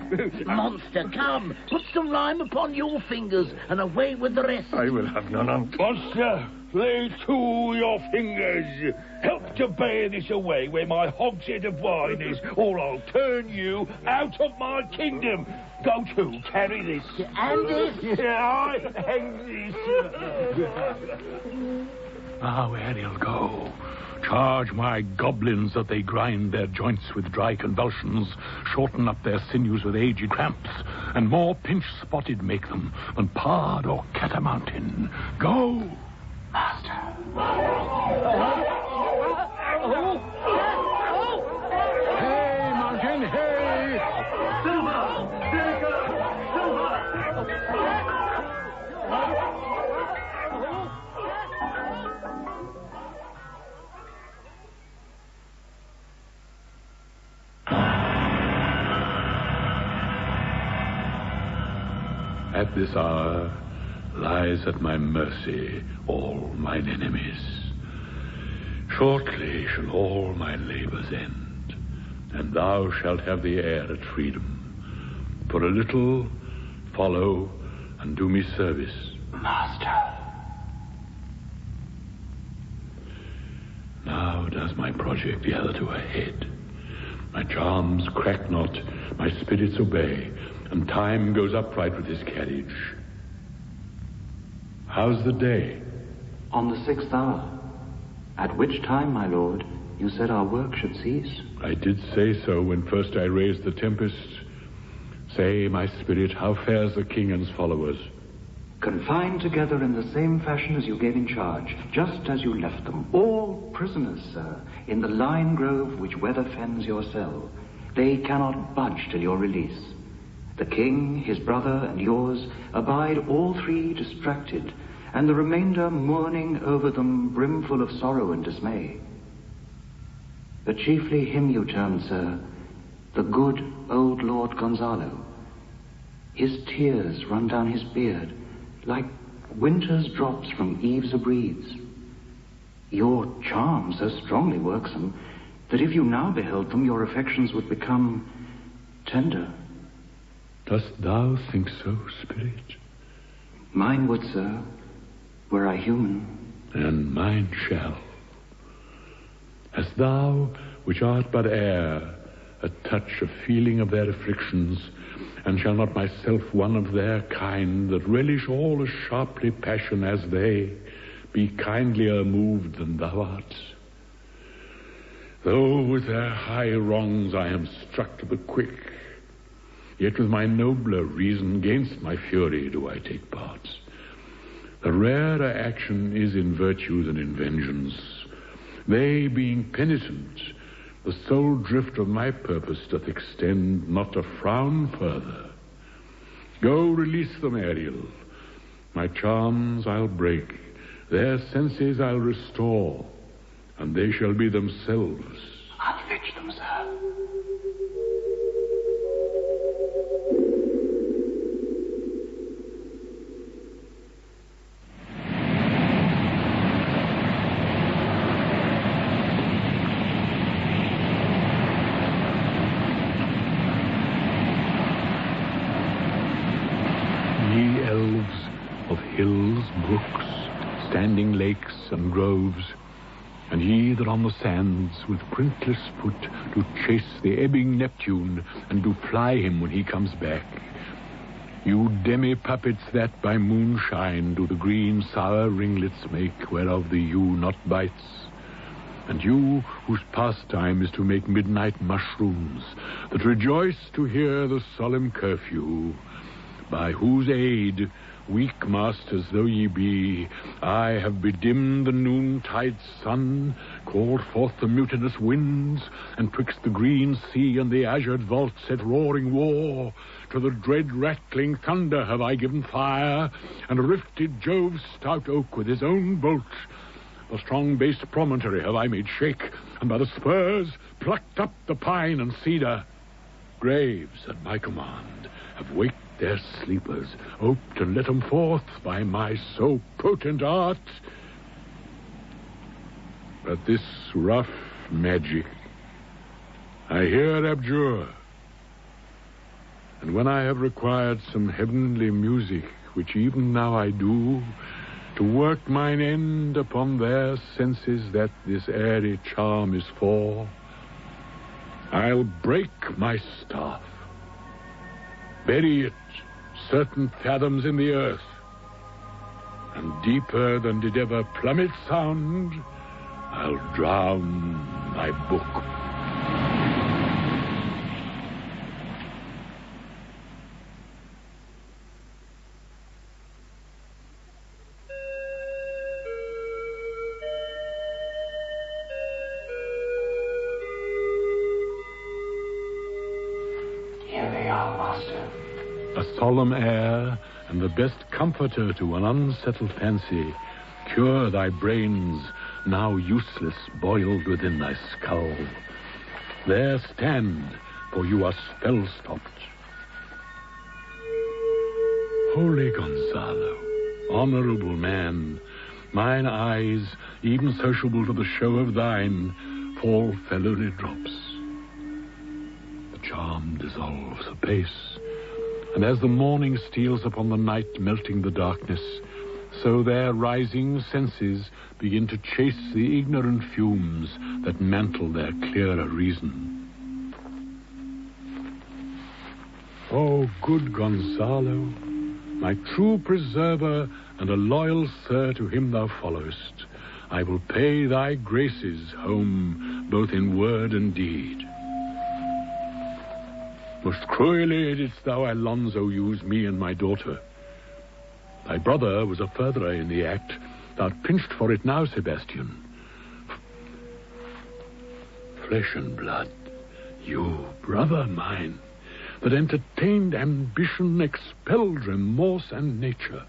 Speaker 8: Monster, come. Put some rhyme upon your fingers and away with the rest.
Speaker 4: I will have none on't.
Speaker 12: Monster, lay to your fingers. Help to bear this away where my hogshead of wine is, or I'll turn you out of my kingdom. Go to, carry this.
Speaker 8: And this.
Speaker 12: I hang this.
Speaker 1: Now, Ariel, go. Charge my goblins that they grind their joints with dry convulsions, shorten up their sinews with aged cramps, and more pinch-spotted make them than pard or catamountain. Go!
Speaker 2: Master.
Speaker 1: Hey, mountain, hey! At this hour lies at my mercy all mine enemies. Shortly shall all my labors end, and thou shalt have the air at freedom. For a little, follow and do me service.
Speaker 2: Master.
Speaker 1: Now does my project gather to a head. My charms crack not, my spirits obey, and time goes upright with his carriage. How's the day?
Speaker 2: On the 6th hour, at which time, my lord, you said our work should cease.
Speaker 1: I did say so when first I raised the Tempest. Say, my spirit, how fares the king and his followers?
Speaker 2: Confined together in the same fashion as you gave in charge, just as you left them. All prisoners, sir, in the lime grove which weather fens your cell. They cannot budge till your release. The king, his brother, and yours abide all three distracted, and the remainder mourning over them brimful of sorrow and dismay. But chiefly him you termed, sir, the good old Lord Gonzalo. His tears run down his beard like winter's drops from eaves of reeds. Your charm so strongly works them that if you now beheld them, your affections would become tender.
Speaker 1: Dost thou think so, spirit?
Speaker 2: Mine would, sir, were I human.
Speaker 1: And mine shall. Hast thou, which art but air, a touch, a feeling of their afflictions, and shall not myself one of their kind, that relish all as sharply passion as they, be kindlier moved than thou art? Though with their high wrongs I am struck to the quick, yet with my nobler reason gainst my fury do I take part. The rarer action is in virtue than in vengeance. They, being penitent, the sole drift of my purpose doth extend not a frown further. Go release them, Ariel. My charms I'll break, their senses I'll restore, and they shall be themselves.
Speaker 2: Unfetch them, sir.
Speaker 1: Hills, brooks, standing lakes and groves, and ye that on the sands with printless foot do chase the ebbing Neptune and do fly him when he comes back. You demi-puppets that by moonshine do the green sour ringlets make, whereof the yew not bites. And you, whose pastime is to make midnight mushrooms, that rejoice to hear the solemn curfew, by whose aid, weak masters though ye be, I have bedimmed the noontide sun, called forth the mutinous winds, and twixt the green sea and the azured vault set roaring war. To the dread rattling thunder have I given fire, and rifted Jove's stout oak with his own bolt. The strong-based promontory have I made shake, and by the spurs plucked up the pine and cedar. Graves, at my command, have waked their sleepers, oped and let 'em forth by my so potent art. But this rough magic I here abjure. And when I have required some heavenly music, which even now I do, to work mine end upon their senses that this airy charm is for, I'll break my staff, bury it certain fathoms in the earth, and deeper than did ever plummet sound, I'll drown thy book. Solemn air, and the best comforter to an unsettled fancy, cure thy brains, now useless, boiled within thy skull. There stand, for you are spell-stopped. Holy Gonzalo, honorable man, mine eyes, even sociable to the show of thine, fall fellowly drops. The charm dissolves apace, and as the morning steals upon the night, melting the darkness, so their rising senses begin to chase the ignorant fumes that mantle their clearer reason. O good Gonzalo, my true preserver and a loyal sir to him thou followest, I will pay thy graces home both in word and deed. Most cruelly didst thou, Alonso, use me and my daughter. Thy brother was a furtherer in the act. Thou'rt pinched for it now, Sebastian. Flesh and blood, you, brother mine, that entertained ambition, expelled remorse and nature,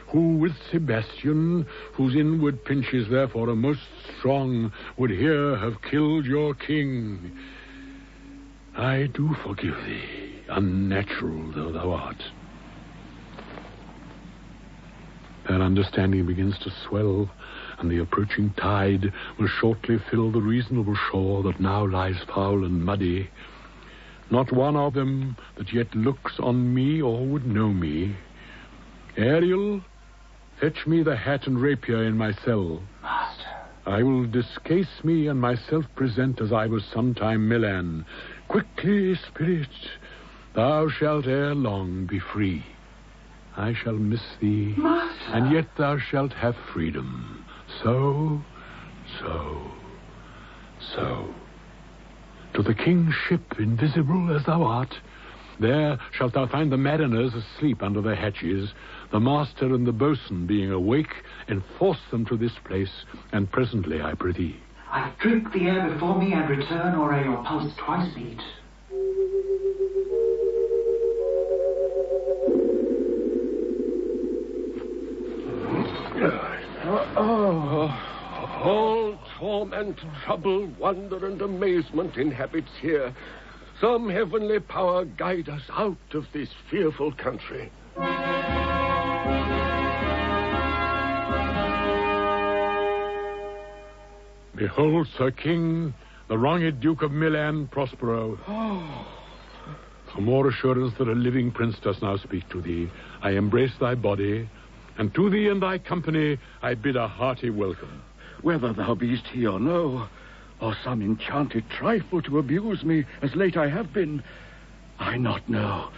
Speaker 1: who with Sebastian, whose inward pinches therefore are most strong, would here have killed your king. I do forgive thee, unnatural though thou art. Their understanding begins to swell, and the approaching tide will shortly fill the reasonable shore that now lies foul and muddy. Not one of them that yet looks on me or would know me. Ariel, fetch me the hat and rapier in my cell.
Speaker 2: Master.
Speaker 1: I will discase me and myself present as I was sometime Milan. Quickly, spirit, thou shalt ere long be free. I shall miss thee,
Speaker 2: Master.
Speaker 1: And yet thou shalt have freedom. So. To the king's ship, invisible as thou art, there shalt thou find the mariners asleep under their hatches, the master and the boatswain being awake, enforce them to this place, and presently, I prithee.
Speaker 2: I drink the air before me and return, or ere your pulse twice beat.
Speaker 5: All torment, trouble, wonder, and amazement inhabits here. Some heavenly power guide us out of this fearful country.
Speaker 1: Behold, Sir King, the wronged Duke of Milan, Prospero. For more assurance that a living prince does now speak to thee, I embrace thy body, and to thee and thy company I bid a hearty welcome.
Speaker 11: Whether thou beest he or no, or some enchanted trifle to abuse me, as late I have been, I not know.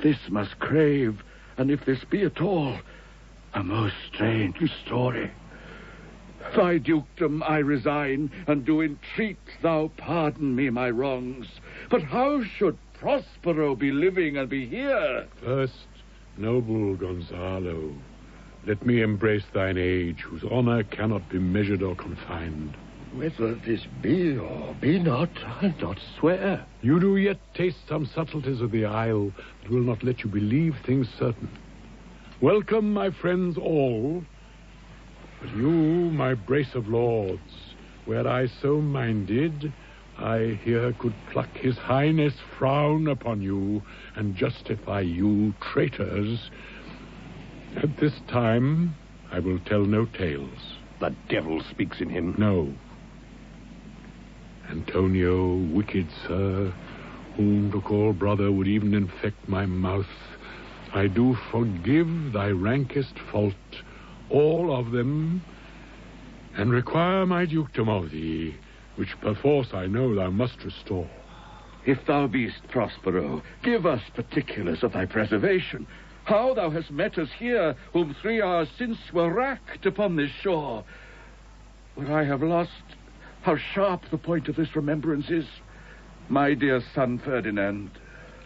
Speaker 11: This must crave, and if this be at all, a most strange story. Thy dukedom I resign, and do entreat thou pardon me my wrongs. But how should Prospero be living and be here?
Speaker 1: First, noble Gonzalo, let me embrace thine age, whose honor cannot be measured or confined.
Speaker 11: Whether this be or be not, I'll not swear.
Speaker 1: You do yet taste some subtleties of the isle that will not let you believe things certain. Welcome, my friends all. But you, my brace of lords, were I so minded, I here could pluck his highness frown upon you and justify you traitors. At this time, I will tell no tales.
Speaker 9: The devil speaks in him.
Speaker 1: No. Antonio, wicked sir, whom to call brother would even infect my mouth, I do forgive thy rankest fault, all of them, and require my dukedom of thee, which perforce I know thou must restore.
Speaker 11: If thou beest Prospero, give us particulars of thy preservation. How thou hast met us here, whom 3 hours since were racked upon this shore. What I have lost, how sharp the point of this remembrance is. My dear son Ferdinand.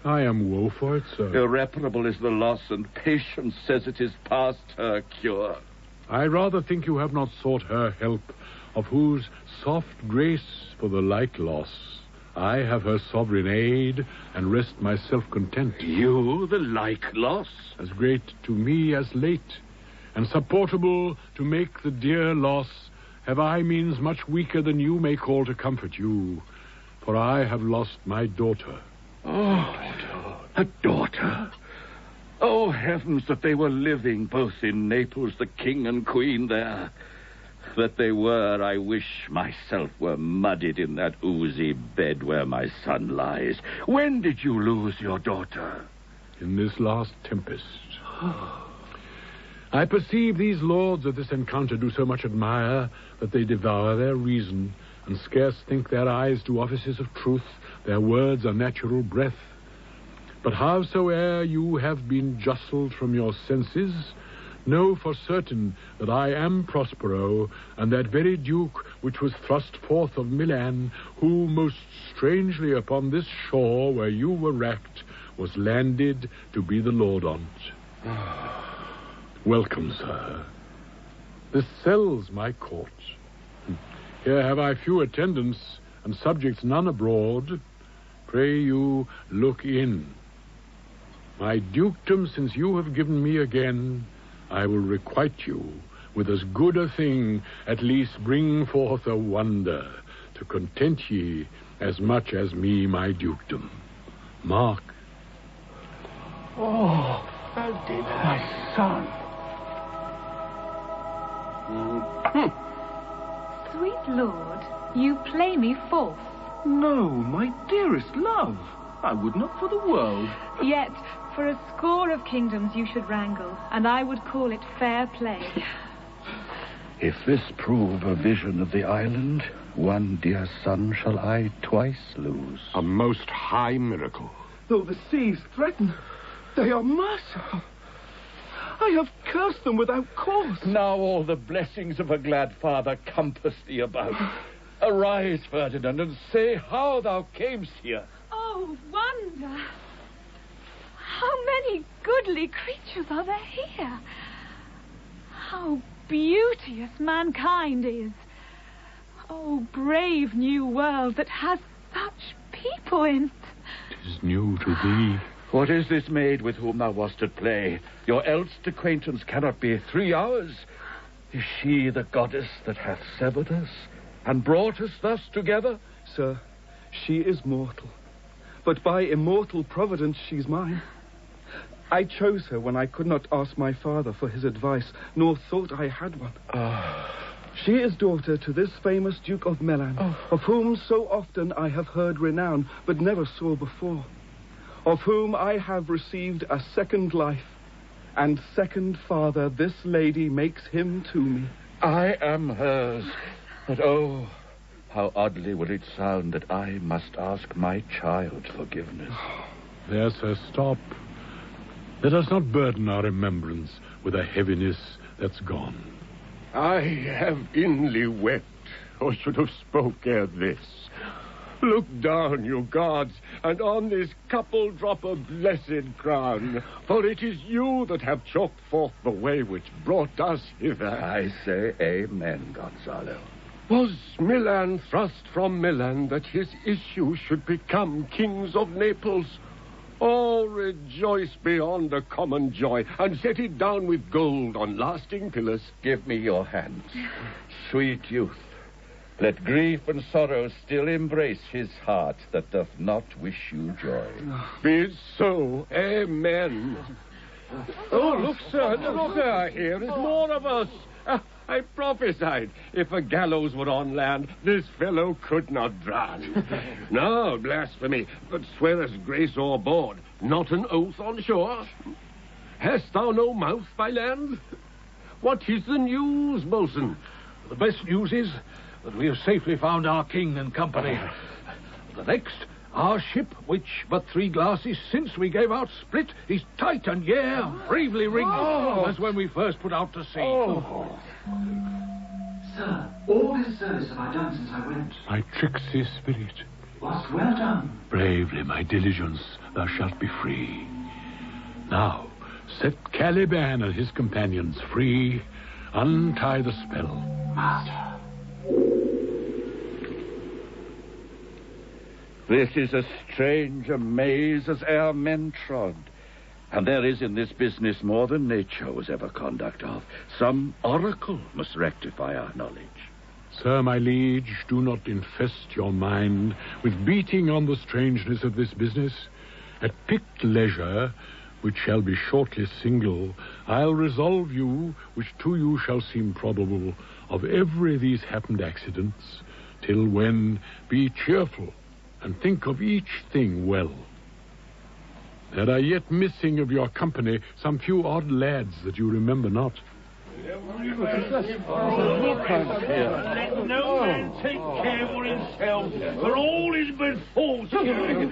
Speaker 1: I am woe for it, sir.
Speaker 11: Irreparable is the loss, and patience says it is past her cure.
Speaker 1: I rather think you have not sought her help, of whose soft grace for the like loss I have her sovereign aid, and rest myself content.
Speaker 11: You, the like loss?
Speaker 1: As great to me as late, and supportable to make the dear loss, have I means much weaker than you may call to comfort you, for I have lost my daughter.
Speaker 11: Oh, a daughter? Oh, heavens, that they were living, both in Naples, the king and queen there. That they were, I wish myself were muddied in that oozy bed where my son lies. When did you lose your daughter?
Speaker 1: In this last tempest. I perceive these lords of this encounter do so much admire that they devour their reason, and scarce think their eyes do offices of truth, their words are natural breath. But howsoe'er you have been justled from your senses, know for certain that I am Prospero, and that very duke which was thrust forth of Milan, who most strangely upon this shore where you were wracked was landed to be the lord on't. Welcome, sir. This cell's my court. Here have I few attendants, and subjects none abroad. Pray you look in. My dukedom, since you have given me again, I will requite you with as good a thing, at least bring forth a wonder, to content ye as much as me my dukedom. Mark.
Speaker 11: Oh, Ferdinand.
Speaker 10: My son.
Speaker 6: Sweet lord, you play me false.
Speaker 7: No, my dearest love. I would not for the world.
Speaker 6: Yet, for a score of kingdoms you should wrangle, and I would call it fair play.
Speaker 11: If this prove a vision of the island, one dear son shall I twice lose.
Speaker 9: A most high miracle.
Speaker 7: Though the seas threaten, they are merciful. I have cursed them without cause.
Speaker 11: Now all the blessings of a glad father compass thee about. Arise, Ferdinand, and say how thou camest here.
Speaker 6: Oh, wonder! How many goodly creatures are there here? How beauteous mankind is! Oh, brave new world that has such people in it.
Speaker 1: 'Tis new to thee.
Speaker 11: What is this maid with whom thou wast at play? Your eldest acquaintance cannot be 3 hours. Is she the goddess that hath severed us and brought us thus together?
Speaker 7: Sir, she is mortal, but by immortal providence she's mine. I chose her when I could not ask my father for his advice, nor thought I had one. She is daughter to this famous Duke of Milan, of whom so often I have heard renown, but never saw before. Of whom I have received a second life, and second father this lady makes him to me.
Speaker 11: I am hers, but oh, how oddly will it sound that I must ask my child forgiveness.
Speaker 1: There, sir, stop. Let us not burden our remembrance with a heaviness that's gone.
Speaker 4: I have inly wept, or should have spoke ere this. Look down, you gods, and on this couple drop a blessed crown, for it is you that have chalked forth the way which brought us hither.
Speaker 11: I say amen, Gonzalo.
Speaker 4: Was Milan thrust from Milan that his issue should become kings of Naples? Oh, rejoice beyond a common joy, and set it down with gold on lasting pillars.
Speaker 11: Give me your hand, sweet youth. Let grief and sorrow still embrace his heart that doth not wish you joy.
Speaker 4: Be it so, amen. Oh, look, sir, here is more of us. I prophesied, if a gallows were on land, this fellow could not drown. No, blasphemy, but swearest grace o'er board, not an oath on shore. Hast thou no mouth by land? What is the news, boatswain?
Speaker 10: The best news is that we have safely found our king and company. The next, our ship, which but 3 glasses since we gave out split, is tight and bravely rigged, as when we first put out to sea.
Speaker 2: Sir, all this service have I done since I went.
Speaker 1: My tricksy spirit.
Speaker 2: Was well done.
Speaker 1: Bravely, my diligence, thou shalt be free. Now, set Caliban and his companions free. Untie the spell.
Speaker 2: Master.
Speaker 11: This is as strange a maze as e'er men trod. And there is in this business more than nature was ever conduct of. Some oracle must rectify our knowledge.
Speaker 1: Sir, my liege, do not infest your mind with beating on the strangeness of this business. At picked leisure, which shall be shortly single, I'll resolve you, which to you shall seem probable, of every these happened accidents, till when be cheerful, and think of each thing well. There are yet missing of your company some few odd lads that you remember not.
Speaker 12: Let no man take care for himself, for all is but fortune.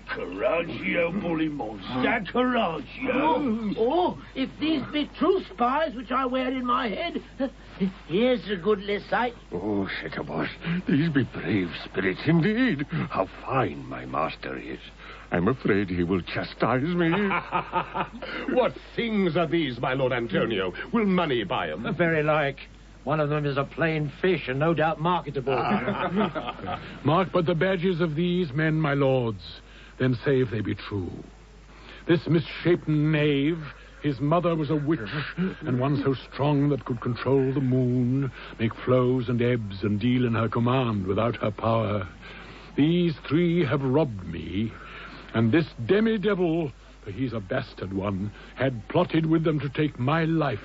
Speaker 12: Coraggio, bully monster, coraggio.
Speaker 8: Oh, if these be true spies which I wear in my head, here's a goodly sight.
Speaker 4: Oh, Shetterboss, these be brave spirits indeed. How fine my master is. I'm afraid he will chastise me.
Speaker 9: What things are these, my Lord Antonio? Will money buy them?
Speaker 13: Very like. One of them is a plain fish, and no doubt marketable.
Speaker 1: Mark but the badges of these men, my lords, then say if they be true. This misshapen knave, his mother was a witch, and one so strong that could control the moon, make flows and ebbs, and deal in her command without her power. These 3 have robbed me, and this demi-devil, for he's a bastard one, had plotted with them to take my life.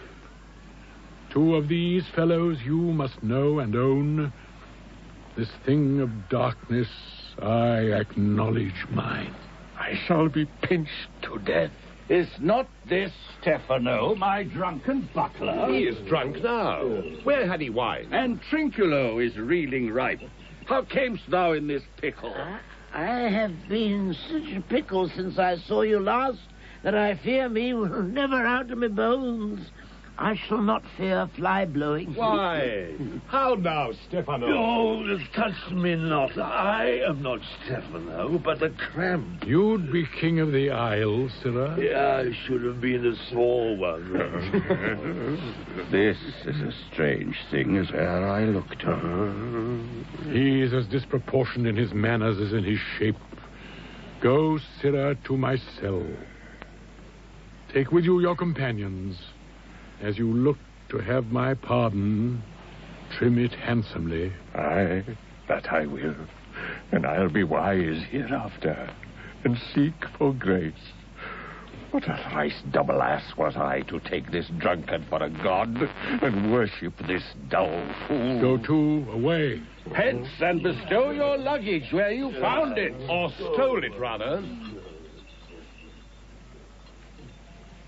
Speaker 1: 2 of these fellows you must know and own. This thing of darkness, I acknowledge mine.
Speaker 4: I shall be pinched to death.
Speaker 11: Is not this Stefano, my drunken butler?
Speaker 9: He is drunk now. Where had he wine?
Speaker 11: And Trinculo is reeling ripe. How camest thou in this pickle?
Speaker 8: I have been such a pickle since I saw you last that I fear me will never out of my bones. I shall not fear fly blowing.
Speaker 9: Why? How now, Stefano?
Speaker 12: Oh, touch me not. I am not Stefano, but a cramp.
Speaker 1: You'd be king of the Isle, Sirrah.
Speaker 12: Yeah, I should have been a small one.
Speaker 11: This is a strange thing as e'er I looked on.
Speaker 1: He's as disproportioned in his manners as in his shape. Go, Sirrah, to my cell. Take with you your companions. As you look to have my pardon, trim it handsomely.
Speaker 4: Aye, that I will. And I'll be wise hereafter, and seek for grace. What a thrice double ass was I to take this drunkard for a god, and worship this dull fool.
Speaker 1: Go to, away.
Speaker 11: Hence, and bestow your luggage where you found it.
Speaker 9: Or stole it, rather.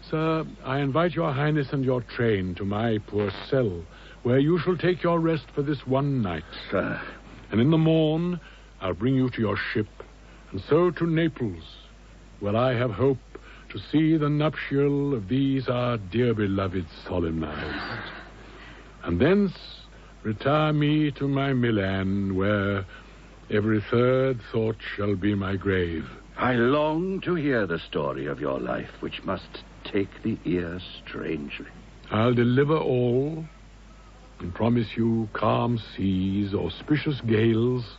Speaker 1: Sir, I invite your highness and your train to my poor cell, where you shall take your rest for this one night.
Speaker 11: Sir.
Speaker 1: And in the morn, I'll bring you to your ship, and so to Naples, where I have hope to see the nuptial of these our dear beloved solemnized. And thence retire me to my Milan, where every third thought shall be my grave.
Speaker 11: I long to hear the story of your life, which must take the ear strangely.
Speaker 1: I'll deliver all, and promise you calm seas, auspicious gales,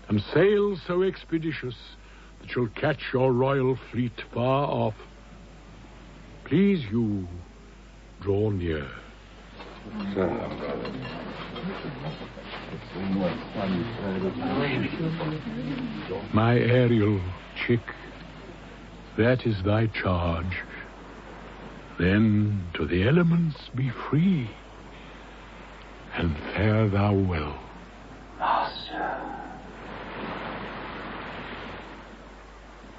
Speaker 1: and sails so expeditious that shall catch your royal fleet far off. Please you, draw near. My Ariel, chick, that is thy charge. Then to the elements be free, and fare thou well.
Speaker 2: Master.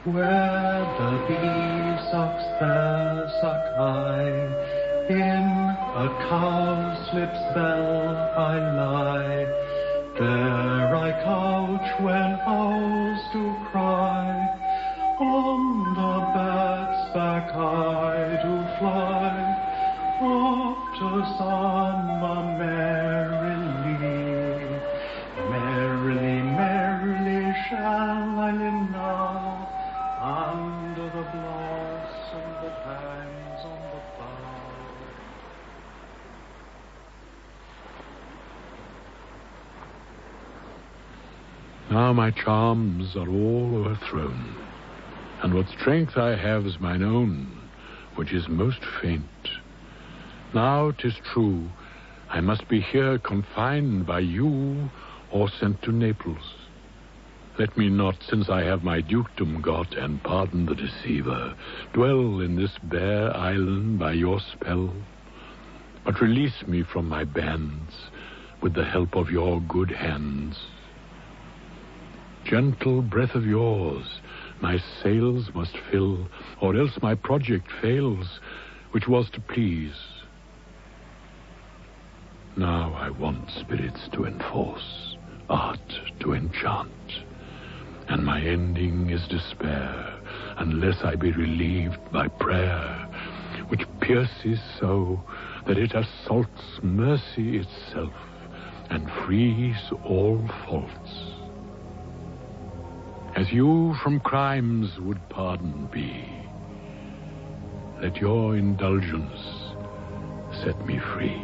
Speaker 2: Where the bee sucks, there suck I. In a cowslip's bell I lie. There I couch when owls do cry. On the bat's back I do fly. Off to summer merrily. Merrily, merrily shall I live now. Under the blossom that hangs on the bough.
Speaker 1: Now my charms are all o'erthrown, and what strength I have is mine own, which is most faint. Now 'tis true, I must be here confined by you, or sent to Naples. Let me not, since I have my dukedom got, and pardon the deceiver, dwell in this bare island by your spell, but release me from my bands with the help of your good hands. Gentle breath of yours my sails must fill, or else my project fails, which was to please. Now I want spirits to enforce, art to enchant, and my ending is despair, unless I be relieved by prayer, which pierces so that it assaults mercy itself, and frees all faults. As you from crimes would pardon be, let your indulgence set me free.